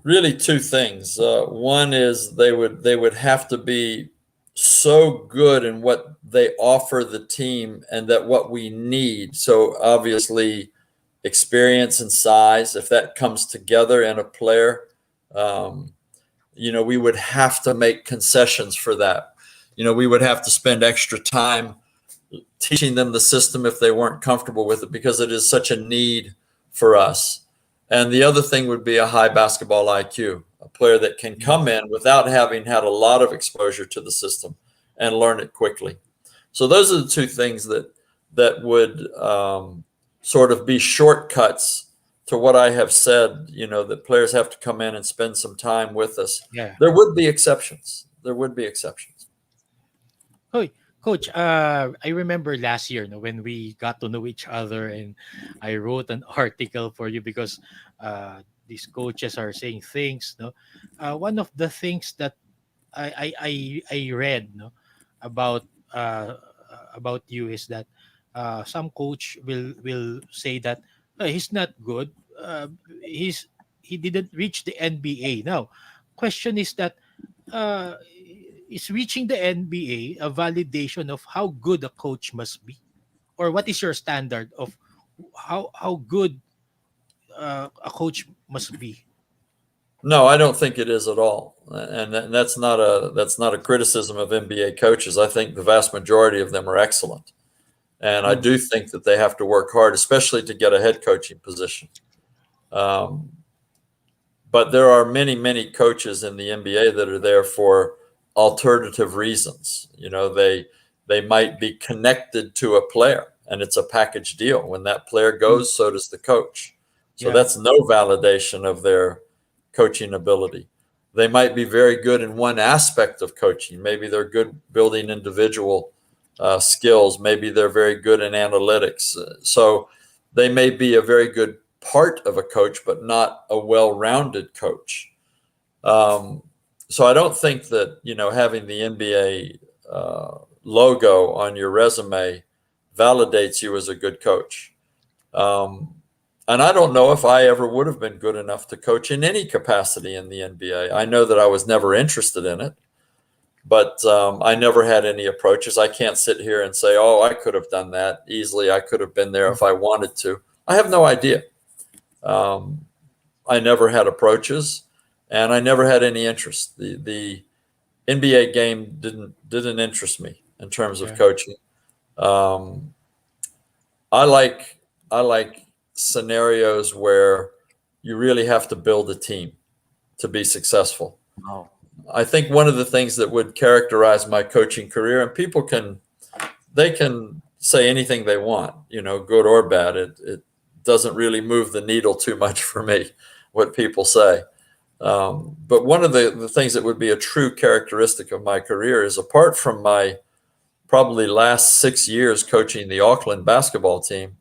Really, two things. One is they would have to be so good in what they offer the team and that what we need. So obviously, experience and size. If that comes together in a player, we would have to make concessions for that. We would have to spend extra time teaching them the system if they weren't comfortable with it, because it is such a need for us. And the other thing would be a high basketball IQ, a player that can come in without having had a lot of exposure to the system and learn it quickly. So those are the two things that would sort of be shortcuts to what I have said, that players have to come in and spend some time with us. Yeah. There would be exceptions. Hey, Coach, I remember last year, when we got to know each other, and I wrote an article for you because these coaches are saying things. No, one of the things that I read, about about you is that some coach will say that he's not good. He didn't reach the NBA. Now, question is that uh, is reaching the NBA a validation of how good a coach must be, or what is your standard of how good a coach must be? No, I don't think it is at all, and that's not a criticism of NBA coaches. I think the vast majority of them are excellent, and I do think that they have to work hard, especially to get a head coaching position. But there are many coaches in the NBA that are there for alternative reasons. They might be connected to a player, and it's a package deal. When that player goes, so does the coach. So that's no validation of their coaching ability. They might be very good in one aspect of coaching. Maybe they're good building individual skills. Maybe they're very good in analytics. So they may be a very good part of a coach, but not a well-rounded coach. So I don't think that, having the NBA logo on your resume validates you as a good coach. And I don't know if I ever would have been good enough to coach in any capacity in the NBA. I know that I was never interested in it, but I never had any approaches. I can't sit here and say, oh, I could have done that easily. I could have been there if I wanted to. I have no idea. I never had approaches, and I never had any interest. The NBA game didn't interest me in terms of coaching. I like scenarios where you really have to build a team to be successful. Wow. I think one of the things that would characterize my coaching career, and people can say anything they want, good or bad. It doesn't really move the needle too much for me, what people say. But one of the things that would be a true characteristic of my career is, apart from my probably last 6 years coaching the Auckland basketball team,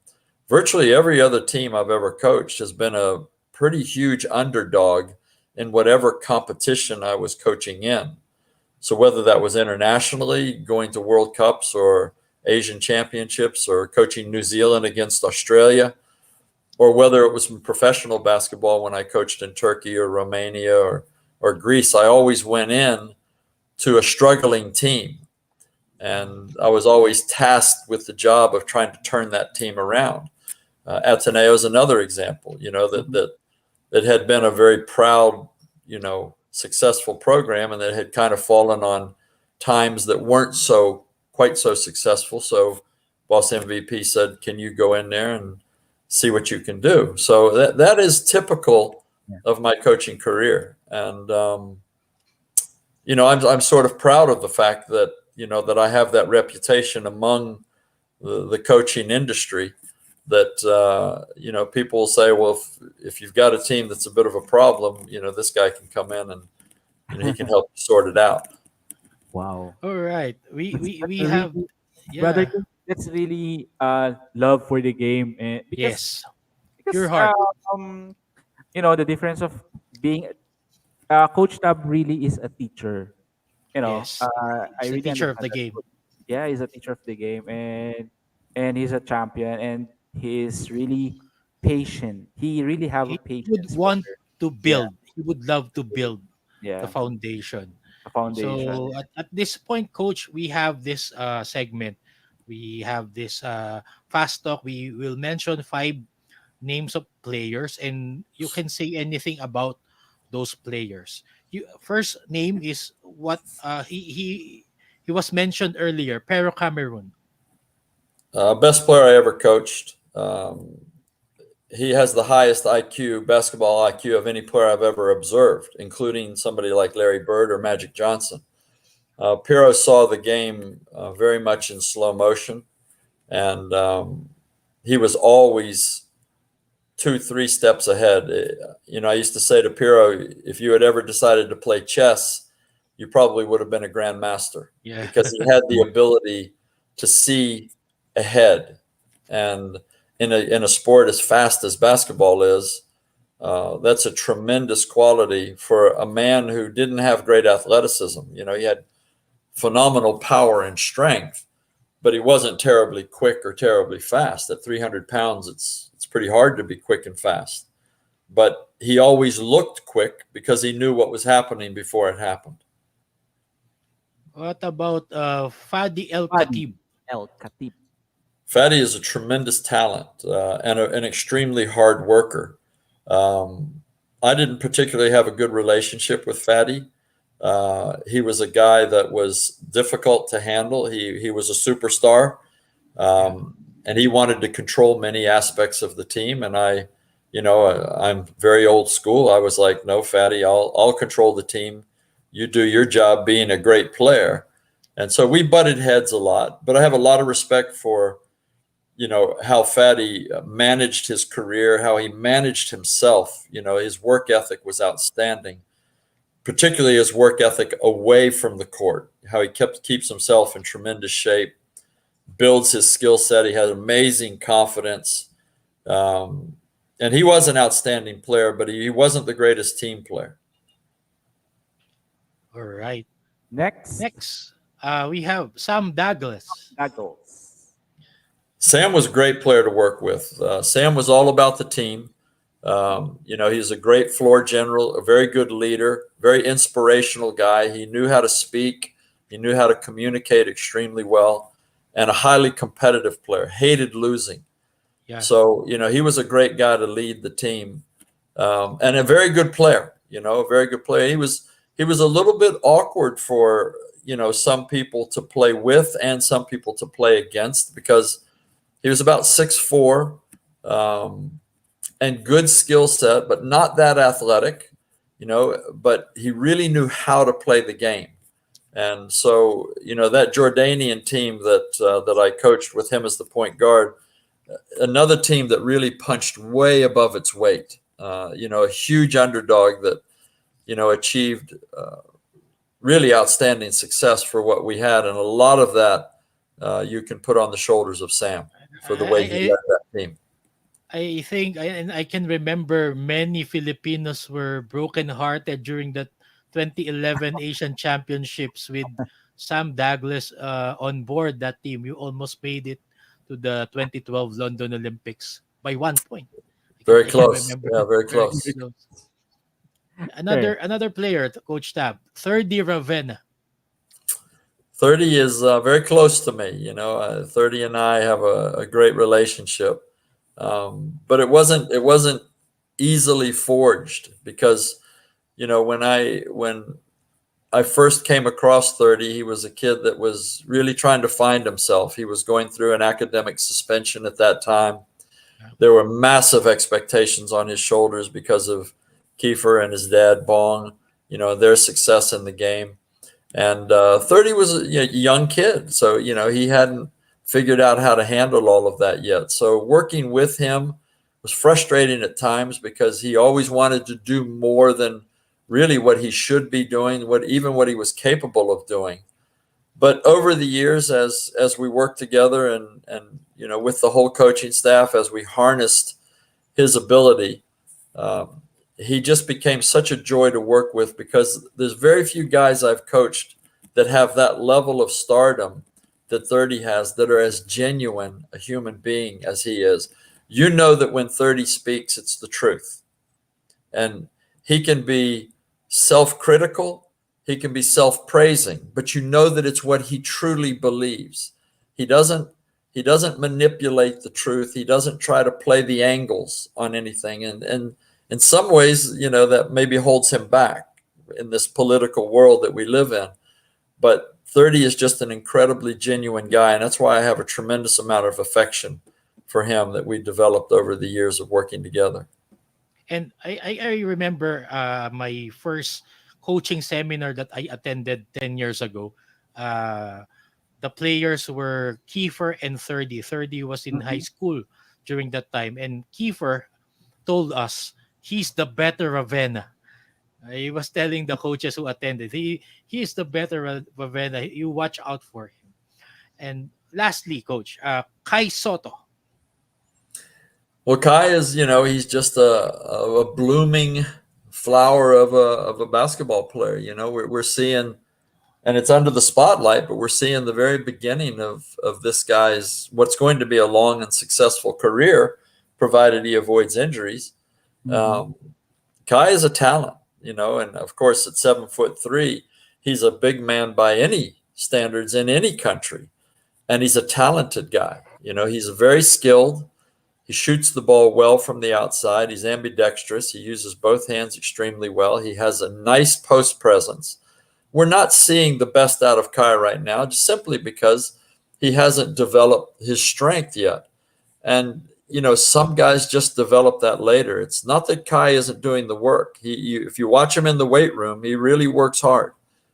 virtually every other team I've ever coached has been a pretty huge underdog in whatever competition I was coaching in. So whether that was internationally, going to World Cups or Asian Championships, or coaching New Zealand against Australia, or whether it was in professional basketball when I coached in Turkey or Romania or Greece, I always went in to a struggling team. And I was always tasked with the job of trying to turn that team around. Ateneo is another example, that had been a very proud, successful program, and that had kind of fallen on times that weren't quite so successful. So boss MVP said, can you go in there and see what you can do? So that is typical of my coaching career. And I'm sort of proud of the fact that, that I have that reputation among the coaching industry, that, people will say, well, if you've got a team that's a bit of a problem, this guy can come in and, he can help you sort it out. Wow. All right. We That's, we that's we a have really, brother, yeah. that's really love for the game, and Yes. Pure because heart. um the difference of being Coach Tab really is a teacher. Yes. I He's the really teacher of understand the that. game. Yeah, he's a teacher of the game, and he's a champion, and he's really patient. He really have a He would patience for, want to yeah, build. He would love to build the yeah, foundation. a foundation. So at this point, coach, we have this segment. We have this fast talk. We will mention five names of players, and you can say anything about those players. You first name is what he was mentioned earlier. Pero Cameroon. Best player I ever coached. He has the highest basketball IQ of any player I've ever observed, including somebody like Larry Bird or Magic Johnson. Piro saw the game very much in slow motion, and he was always 2-3 steps ahead. I used to say to Piro, if you had ever decided to play chess, you probably would have been a grandmaster, Yeah. because he had the ability to see ahead. And in a sport as fast as basketball is, that's a tremendous quality for a man who didn't have great athleticism. He had phenomenal power and strength, but he wasn't terribly quick or terribly fast. At 300 pounds, it's pretty hard to be quick and fast. But he always looked quick because he knew what was happening before it happened. What about Fadi El Fadi Khatib? El Khatib. Fatty is a tremendous talent and an extremely hard worker. I didn't particularly have a good relationship with Fatty. He was a guy that was difficult to handle. He was a superstar, and he wanted to control many aspects of the team. And I'm very old school. I was like, no, Fatty, I'll control the team. You do your job being a great player. And so we butted heads a lot, but I have a lot of respect for, how Fatty managed his career, how he managed himself. His work ethic was outstanding, particularly his work ethic away from the court, how he keeps himself in tremendous shape, builds his skill set. He had amazing confidence. And he was an outstanding player, but he wasn't the greatest team player. All right. Next, We have Sam Douglas. Goggles. Sam was a great player to work with. Sam was all about the team. He's a great floor general, a very good leader, very inspirational guy. He knew how to speak. He knew how to communicate extremely well, and a highly competitive player, hated losing. Yeah. So, he was a great guy to lead the team, and a very good player, a very good player. He was a little bit awkward for, some people to play with and some people to play against, because he was about 6'4", and good skill set, but not that athletic, but he really knew how to play the game. And so, that Jordanian team that I coached with him as the point guard, another team that really punched way above its weight, a huge underdog that, achieved really outstanding success for what we had. And a lot of that you can put on the shoulders of Sam for the way he led that team. I think I can remember many Filipinos were brokenhearted during that 2011 Asian Championships with Sam Douglas on board that team. You almost made it to the 2012 London Olympics by 1 point. Very I can close. remember. Yeah, very Very close. close. Okay. Another player, Coach Tab, 30 Ravenna. 30 is very close to me. 30 and I have a great relationship, but it wasn't easily forged, because when I first came across 30, he was a kid that was really trying to find himself. He was going through an academic suspension at that time. There were massive expectations on his shoulders because of Kiefer and his dad Bong, their success in the game. And 30 was a young kid, so he hadn't figured out how to handle all of that yet. So working with him was frustrating at times because he always wanted to do more than really what he should be doing, what he was capable of doing. But over the years, as we worked together and with the whole coaching staff, as we harnessed his ability, he just became such a joy to work with, because there's very few guys I've coached that have that level of stardom that 30 has, that are as genuine a human being as he is. You know that when 30 speaks, it's the truth. And he can be self-critical, he can be self-praising, but you know that it's what he truly believes. He doesn't manipulate the truth. He doesn't try to play the angles on anything. And in some ways, that maybe holds him back in this political world that we live in. But 30 is just an incredibly genuine guy, and that's why I have a tremendous amount of affection for him that we developed over the years of working together. And I remember my first coaching seminar that I attended 10 years ago. The players were Kiefer and 30. 30 was in high school during that time. And Kiefer told us he's the better Ravenna. He was telling the coaches who attended, he is the better Ravenna. You watch out for him. And lastly, coach, Kai Soto. Well, Kai is, he's just a blooming flower of a basketball player. We're seeing, and it's under the spotlight, but we're seeing the very beginning of this guy's, what's going to be a long and successful career, provided he avoids injuries. Kai is a talent, and of course at 7'3", he's a big man by any standards in any country. And he's a talented guy. He's very skilled. He shoots the ball well from the outside. He's ambidextrous. He uses both hands extremely well. He has a nice post presence. We're not seeing the best out of Kai right now, just simply because he hasn't developed his strength yet. And, some guys just develop that later. It's not that Kai isn't doing the work. If you watch him in the weight room, he really works hard.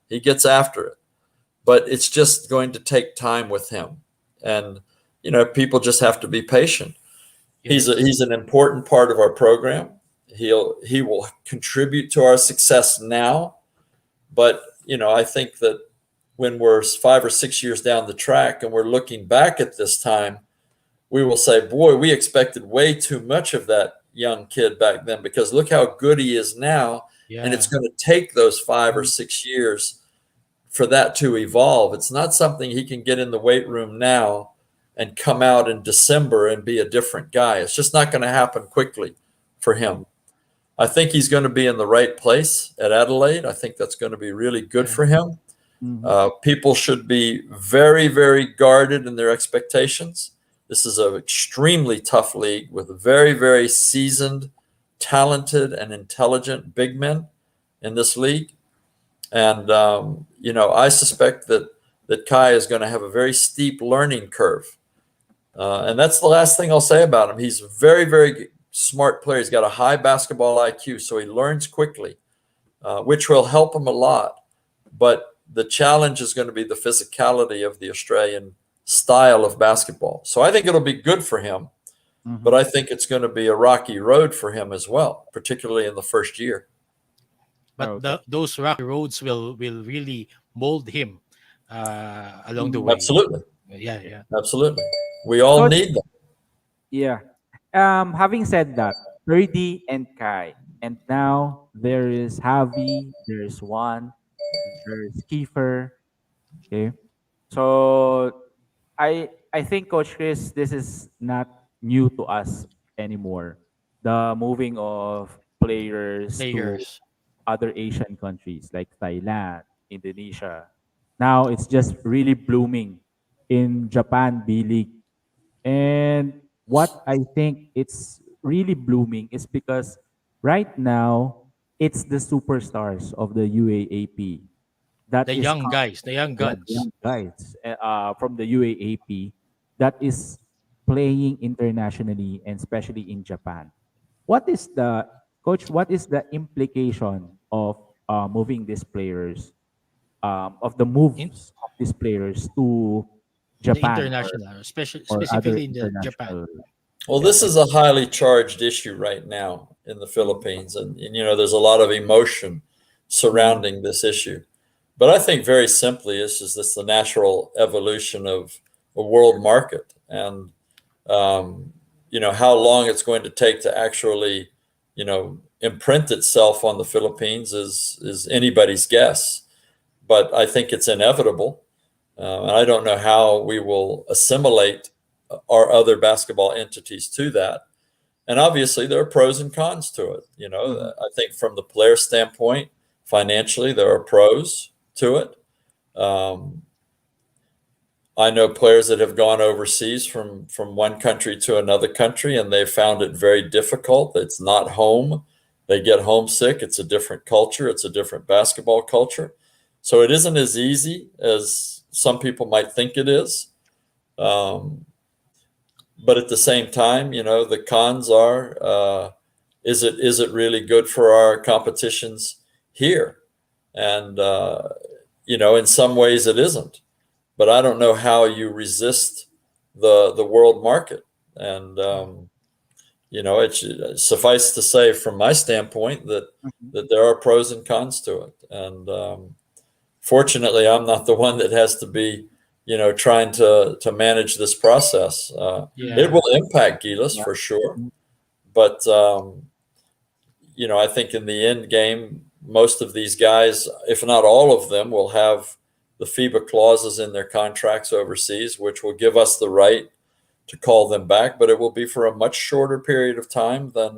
He gets after it. But it's just going to take time with him. And, people just have to be patient. He's an important part of our program. He will contribute to our success now. But, I think that when we're 5 or 6 years down the track and we're looking back at this time, we will say, boy, we expected way too much of that young kid back then, because look how good he is now. Yeah. And it's going to take those 5 or 6 years for that to evolve. It's not something he can get in the weight room now and come out in December and be a different guy. It's just not going to happen quickly for him. I think he's going to be in the right place at Adelaide. I think that's going to be really good for him. People should be very, very guarded in their expectations. This is an extremely tough league with very, very seasoned, talented, and intelligent big men in this league. And, I suspect that Kai is going to have a very steep learning curve. And that's the last thing I'll say about him. He's a very, very smart player. He's got a high basketball IQ, so he learns quickly, which will help him a lot. But the challenge is going to be the physicality of the Australian style of basketball. So I think it'll be good for him, but I think it's going to be a rocky road for him as well, particularly in the first year. But those rocky roads will really mold him along the way. Absolutely. Yeah. Absolutely. We all need them. Yeah. Having said that, 30 and Kai, and now there is Javi, there's Juan, there's Kiefer. Okay. So I think, Coach Chris, this is not new to us anymore. The moving of players to other Asian countries like Thailand, Indonesia. Now it's just really blooming in Japan B League. And what I think it's really blooming is because right now it's the superstars of the UAAP. The young guys, the young guns. Young guys from the UAAP that is playing internationally and especially in Japan. What is the implication of moving these players of the moves of these players to The Japan international, or other specifically in the Japan. international. Well, Yeah. this is a highly charged issue right now in the Philippines, and there's a lot of emotion surrounding this issue. But I think very simply, it's just this the natural evolution of a world market, and how long it's going to take to actually, imprint itself on the Philippines is anybody's guess. But I think it's inevitable, and I don't know how we will assimilate our other basketball entities to that. And obviously, there are pros and cons to it. I think from the player standpoint, financially, there are pros to it. I know players that have gone overseas from one country to another country, and they've found it very difficult. It's not home. They get homesick. It's a different culture. It's a different basketball culture. So it isn't as easy as some people might think it is. But at the same time, the cons are, is it really good for our competitions here? And, in some ways it isn't. But I don't know how you resist the world market. And, it's suffice to say from my standpoint that there are pros and cons to it. And fortunately, I'm not the one that has to be trying to manage this process. It will impact Gilas for sure. But, I think in the end game, most of these guys, if not all of them, will have the FIBA clauses in their contracts overseas, which will give us the right to call them back. But it will be for a much shorter period of time than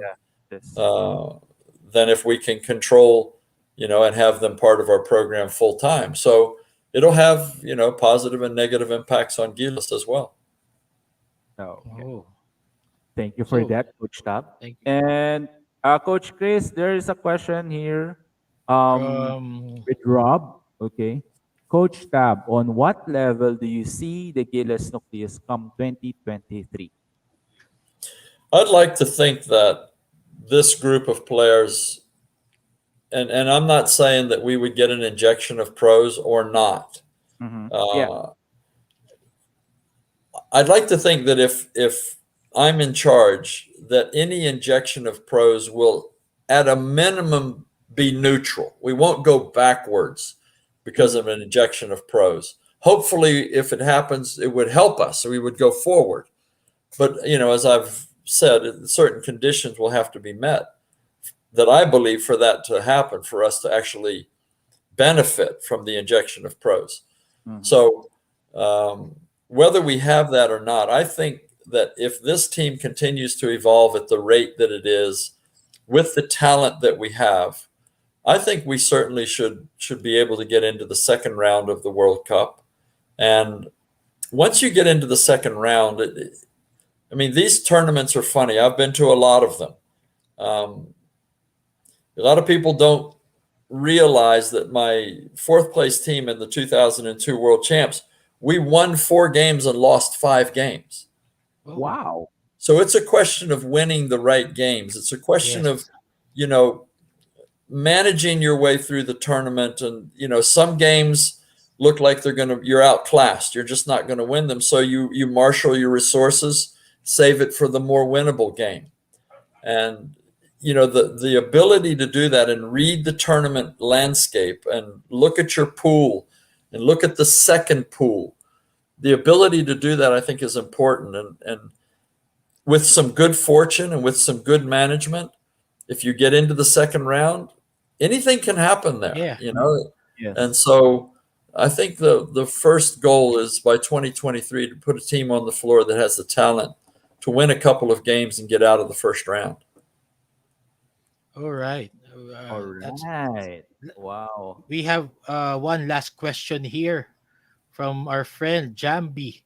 if we can control, and have them part of our program full time. So it'll have, positive and negative impacts on Gilas as well. Okay. Oh, Thank you for So- that, Coach Tab. thank you. And Coach Chris, there is a question here with Rob. Okay. Coach Tab, on what level do you see the Gilas Nucleus come 2023? I'd like to think that this group of players, and I'm not saying that we would get an injection of pros or not. I'd like to think that if I'm in charge, that any injection of pros will, at a minimum, be neutral. We won't go backwards because of an injection of pros. Hopefully, if it happens, it would help us, so we would go forward. But, as I've said, certain conditions will have to be met that I believe for that to happen, for us to actually benefit from the injection of pros. So whether we have that or not, I think that if this team continues to evolve at the rate that it is, with the talent that we have, I think we certainly should be able to get into the second round of the World Cup. And once you get into the second round, these tournaments are funny. I've been to a lot of them. A lot of people don't realize that my fourth place team in the 2002 World Champs, we won 4 games and lost 5 games. Wow. So it's a question of winning the right games. It's a question of, managing your way through the tournament. And, some games look like you're outclassed. You're just not going to win them. So you marshal your resources, save it for the more winnable game. And, the ability to do that and read the tournament landscape and look at your pool and look at the second pool, the ability to do that, I think, is important. And with some good fortune and with some good management, if you get into the second round, anything can happen there. Yes. And so I think the first goal is by 2023 to put a team on the floor that has the talent to win a couple of games and get out of the first round. All right. All right. Wow. We have one last question here from our friend Jambi.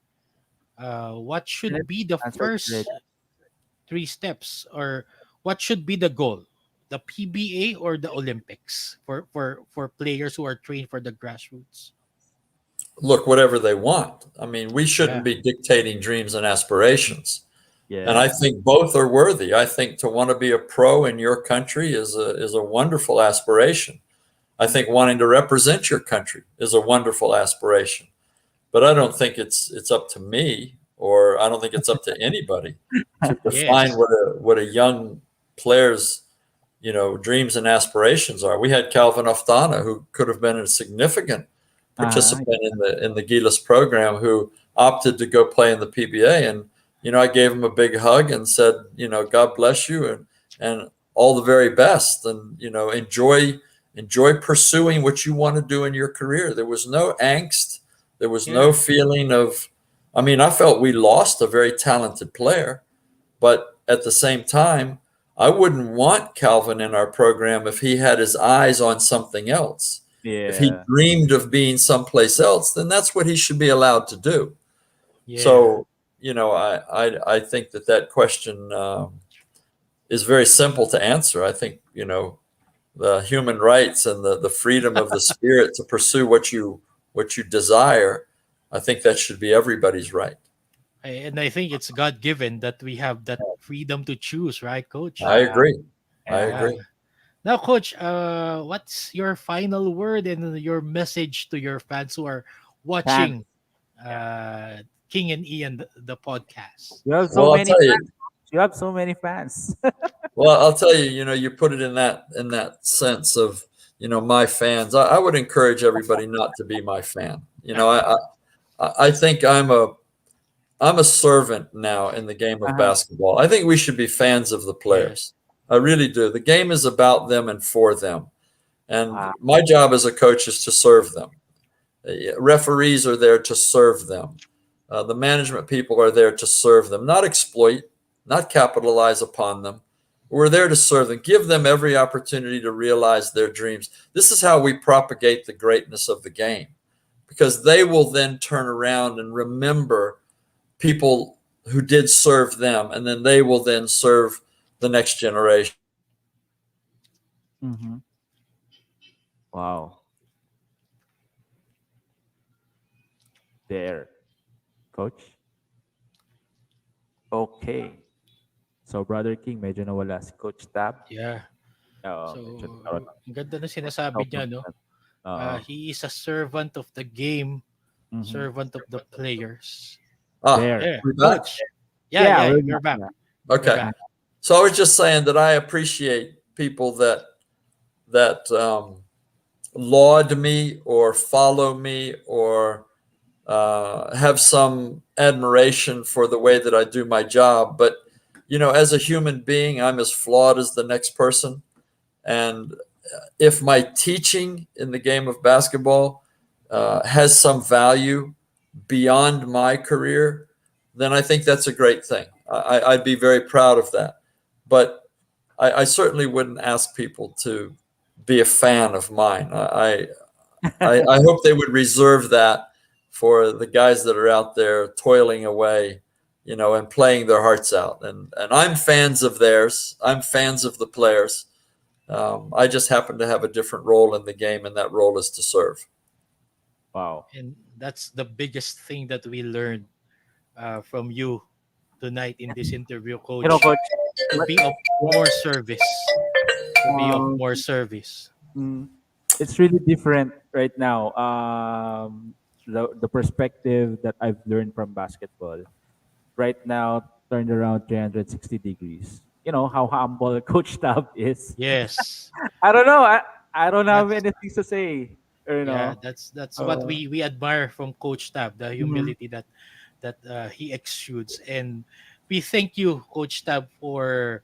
What should be the answer first it. 3 steps, or what should be the goal? The PBA or the Olympics for players who are trained for the grassroots? Look, whatever they want. We shouldn't be dictating dreams and aspirations. Yeah. And I think both are worthy. I think to want to be a pro in your country is a wonderful aspiration. I think wanting to represent your country is a wonderful aspiration. But I don't think it's up to me, or I don't think it's up to anybody to define Yes. what a young player's dreams and aspirations are. We had Calvin Oftana, who could have been a significant Uh-huh. participant in the Gilas program, who opted to go play in the PBA. And I gave him a big hug and said, God bless you, and all the very best, and enjoy pursuing what you want to do in your career. There was no angst. There was no Yeah. feeling of, I felt we lost a very talented player, but at the same time, I wouldn't want Calvin in our program if he had his eyes on something else. If he Yeah. dreamed of being someplace else, then that's what he should be allowed to do. Yeah. So, I think that question is very simple to answer. I think, the human rights and the freedom of the spirit to pursue what you desire, I think that should be everybody's right. And I think it's God given that we have that freedom to choose, right, Coach? I Uh, agree. I yeah. Yeah. agree. Now, Coach, what's your final word and your message to your fans who are Fans. watching Yeah. King and Ian, the podcast? You have so Well, I'll many tell you. fans. You have so many fans. Well, I'll tell you. You put it in that sense of my fans. I would encourage everybody not to be my fan. I think I'm a servant now in the game of Uh-huh. basketball. I think we should be fans of the Yes. players. I really do. The game is about them and for them. And Wow. my job as a coach is to serve them. Referees are there to serve them. The management people are there to serve them, not exploit, not capitalize upon them. We're there to serve them, give them every opportunity to realize their dreams. This is how we propagate the greatness of the game, because they will then turn around and remember people who did serve them, and then they will then serve the next generation. Mm-hmm. Wow. There, coach. Okay. So, Brother King, medyo nawala si Coach Tab. Yeah. Oo, So, medyo nagkaroon ang ganda na sinasabi ng niya, no? Oo. He is a servant of the game, Mhm. servant of the players. Ah, There. Yeah, we back? Coach. Yeah, Yeah, yeah, we're you're back. back. Yeah. You're Okay. back. So I was just saying that I appreciate people that laud me or follow me or have some admiration for the way that I do my job. But as a human being, I'm as flawed as the next person. And if my teaching in the game of basketball has some value beyond my career, then I think that's a great thing. I'd be very proud of that. But I certainly wouldn't ask people to be a fan of mine. I hope they would reserve that for the guys that are out there toiling away, and playing their hearts out. And I'm fans of theirs. I'm fans of the players. I just happen to have a different role in the game, and that role is to serve. Wow. And that's the biggest thing that we learned from you tonight in this interview, You know, Coach. Coach, To be of more service. To be of um, more service. mm, it's really different right now. The perspective that I've learned from basketball right now turned around 360 degrees. You know how humble Coach Tab is. Yes. I don't know. I don't have That's anything to say. You yeah, know. that's what Uh, we admire from Coach Tab, the mhm. humility that he exudes. And we thank you, Coach Tab, for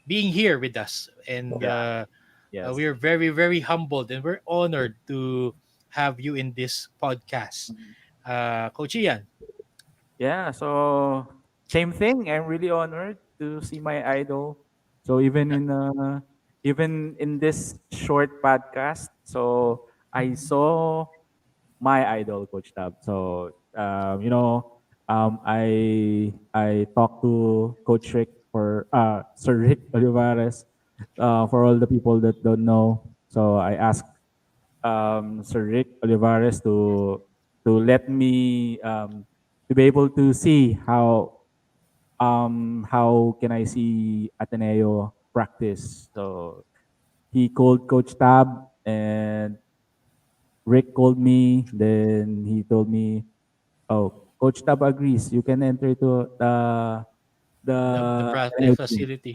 being here with us. And Yeah. Yes. we're very, very humbled and we're honored to have you in this podcast. Mhm. Coach Ian. Yeah, so same thing. I'm really honored to see my idol. So even in this short podcast, so I saw my idol, Coach Tab. So I talked to Coach Rick for Sir Rick Olivares. For all the people that don't know, so I asked Sir Rick Olivares to let me to be able to see how can I see Ateneo practice. So he called Coach Tab. And Rick called me. Then he told me, "Oh, Coach Tab agrees. You can enter to the The practice Ateneo team, facility.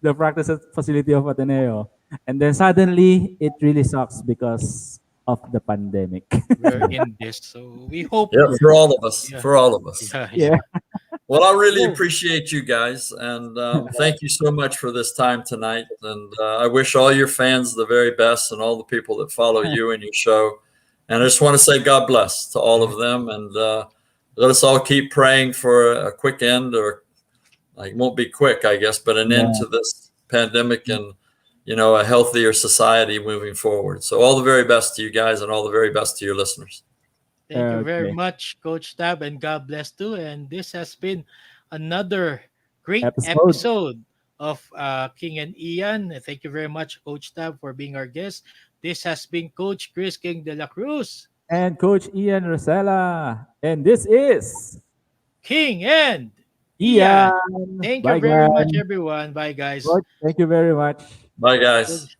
the practice facility of Ateneo." And then suddenly, it really sucks because of the pandemic. We're in this, so we hope. Yeah, for all of us. Yeah, For all of us. yeah, Yeah. yeah. Well, I really Oh, appreciate you guys, and thank you so much for this time tonight. And I wish all your fans the very best, and all the people that follow you and your show. And I just want to say God bless to all of them, and let us all keep praying for a quick end, or like, it won't be quick, I guess, but an end Yeah. to this pandemic, and a healthier society moving forward. So all the very best to you guys, and all the very best to your listeners. thank you very Okay. much, Coach Tab, and God bless too. And this has been another great Episode. episode of King and Ian. Thank you very much, Coach Tab, for being our guest. This has been Coach Chris King de la Cruz, And Coach Ian Racela. And this is King and Ian. Ian. Thank you Bye, very much, guys. everyone. Bye, guys. Coach, thank you very much. Bye, guys.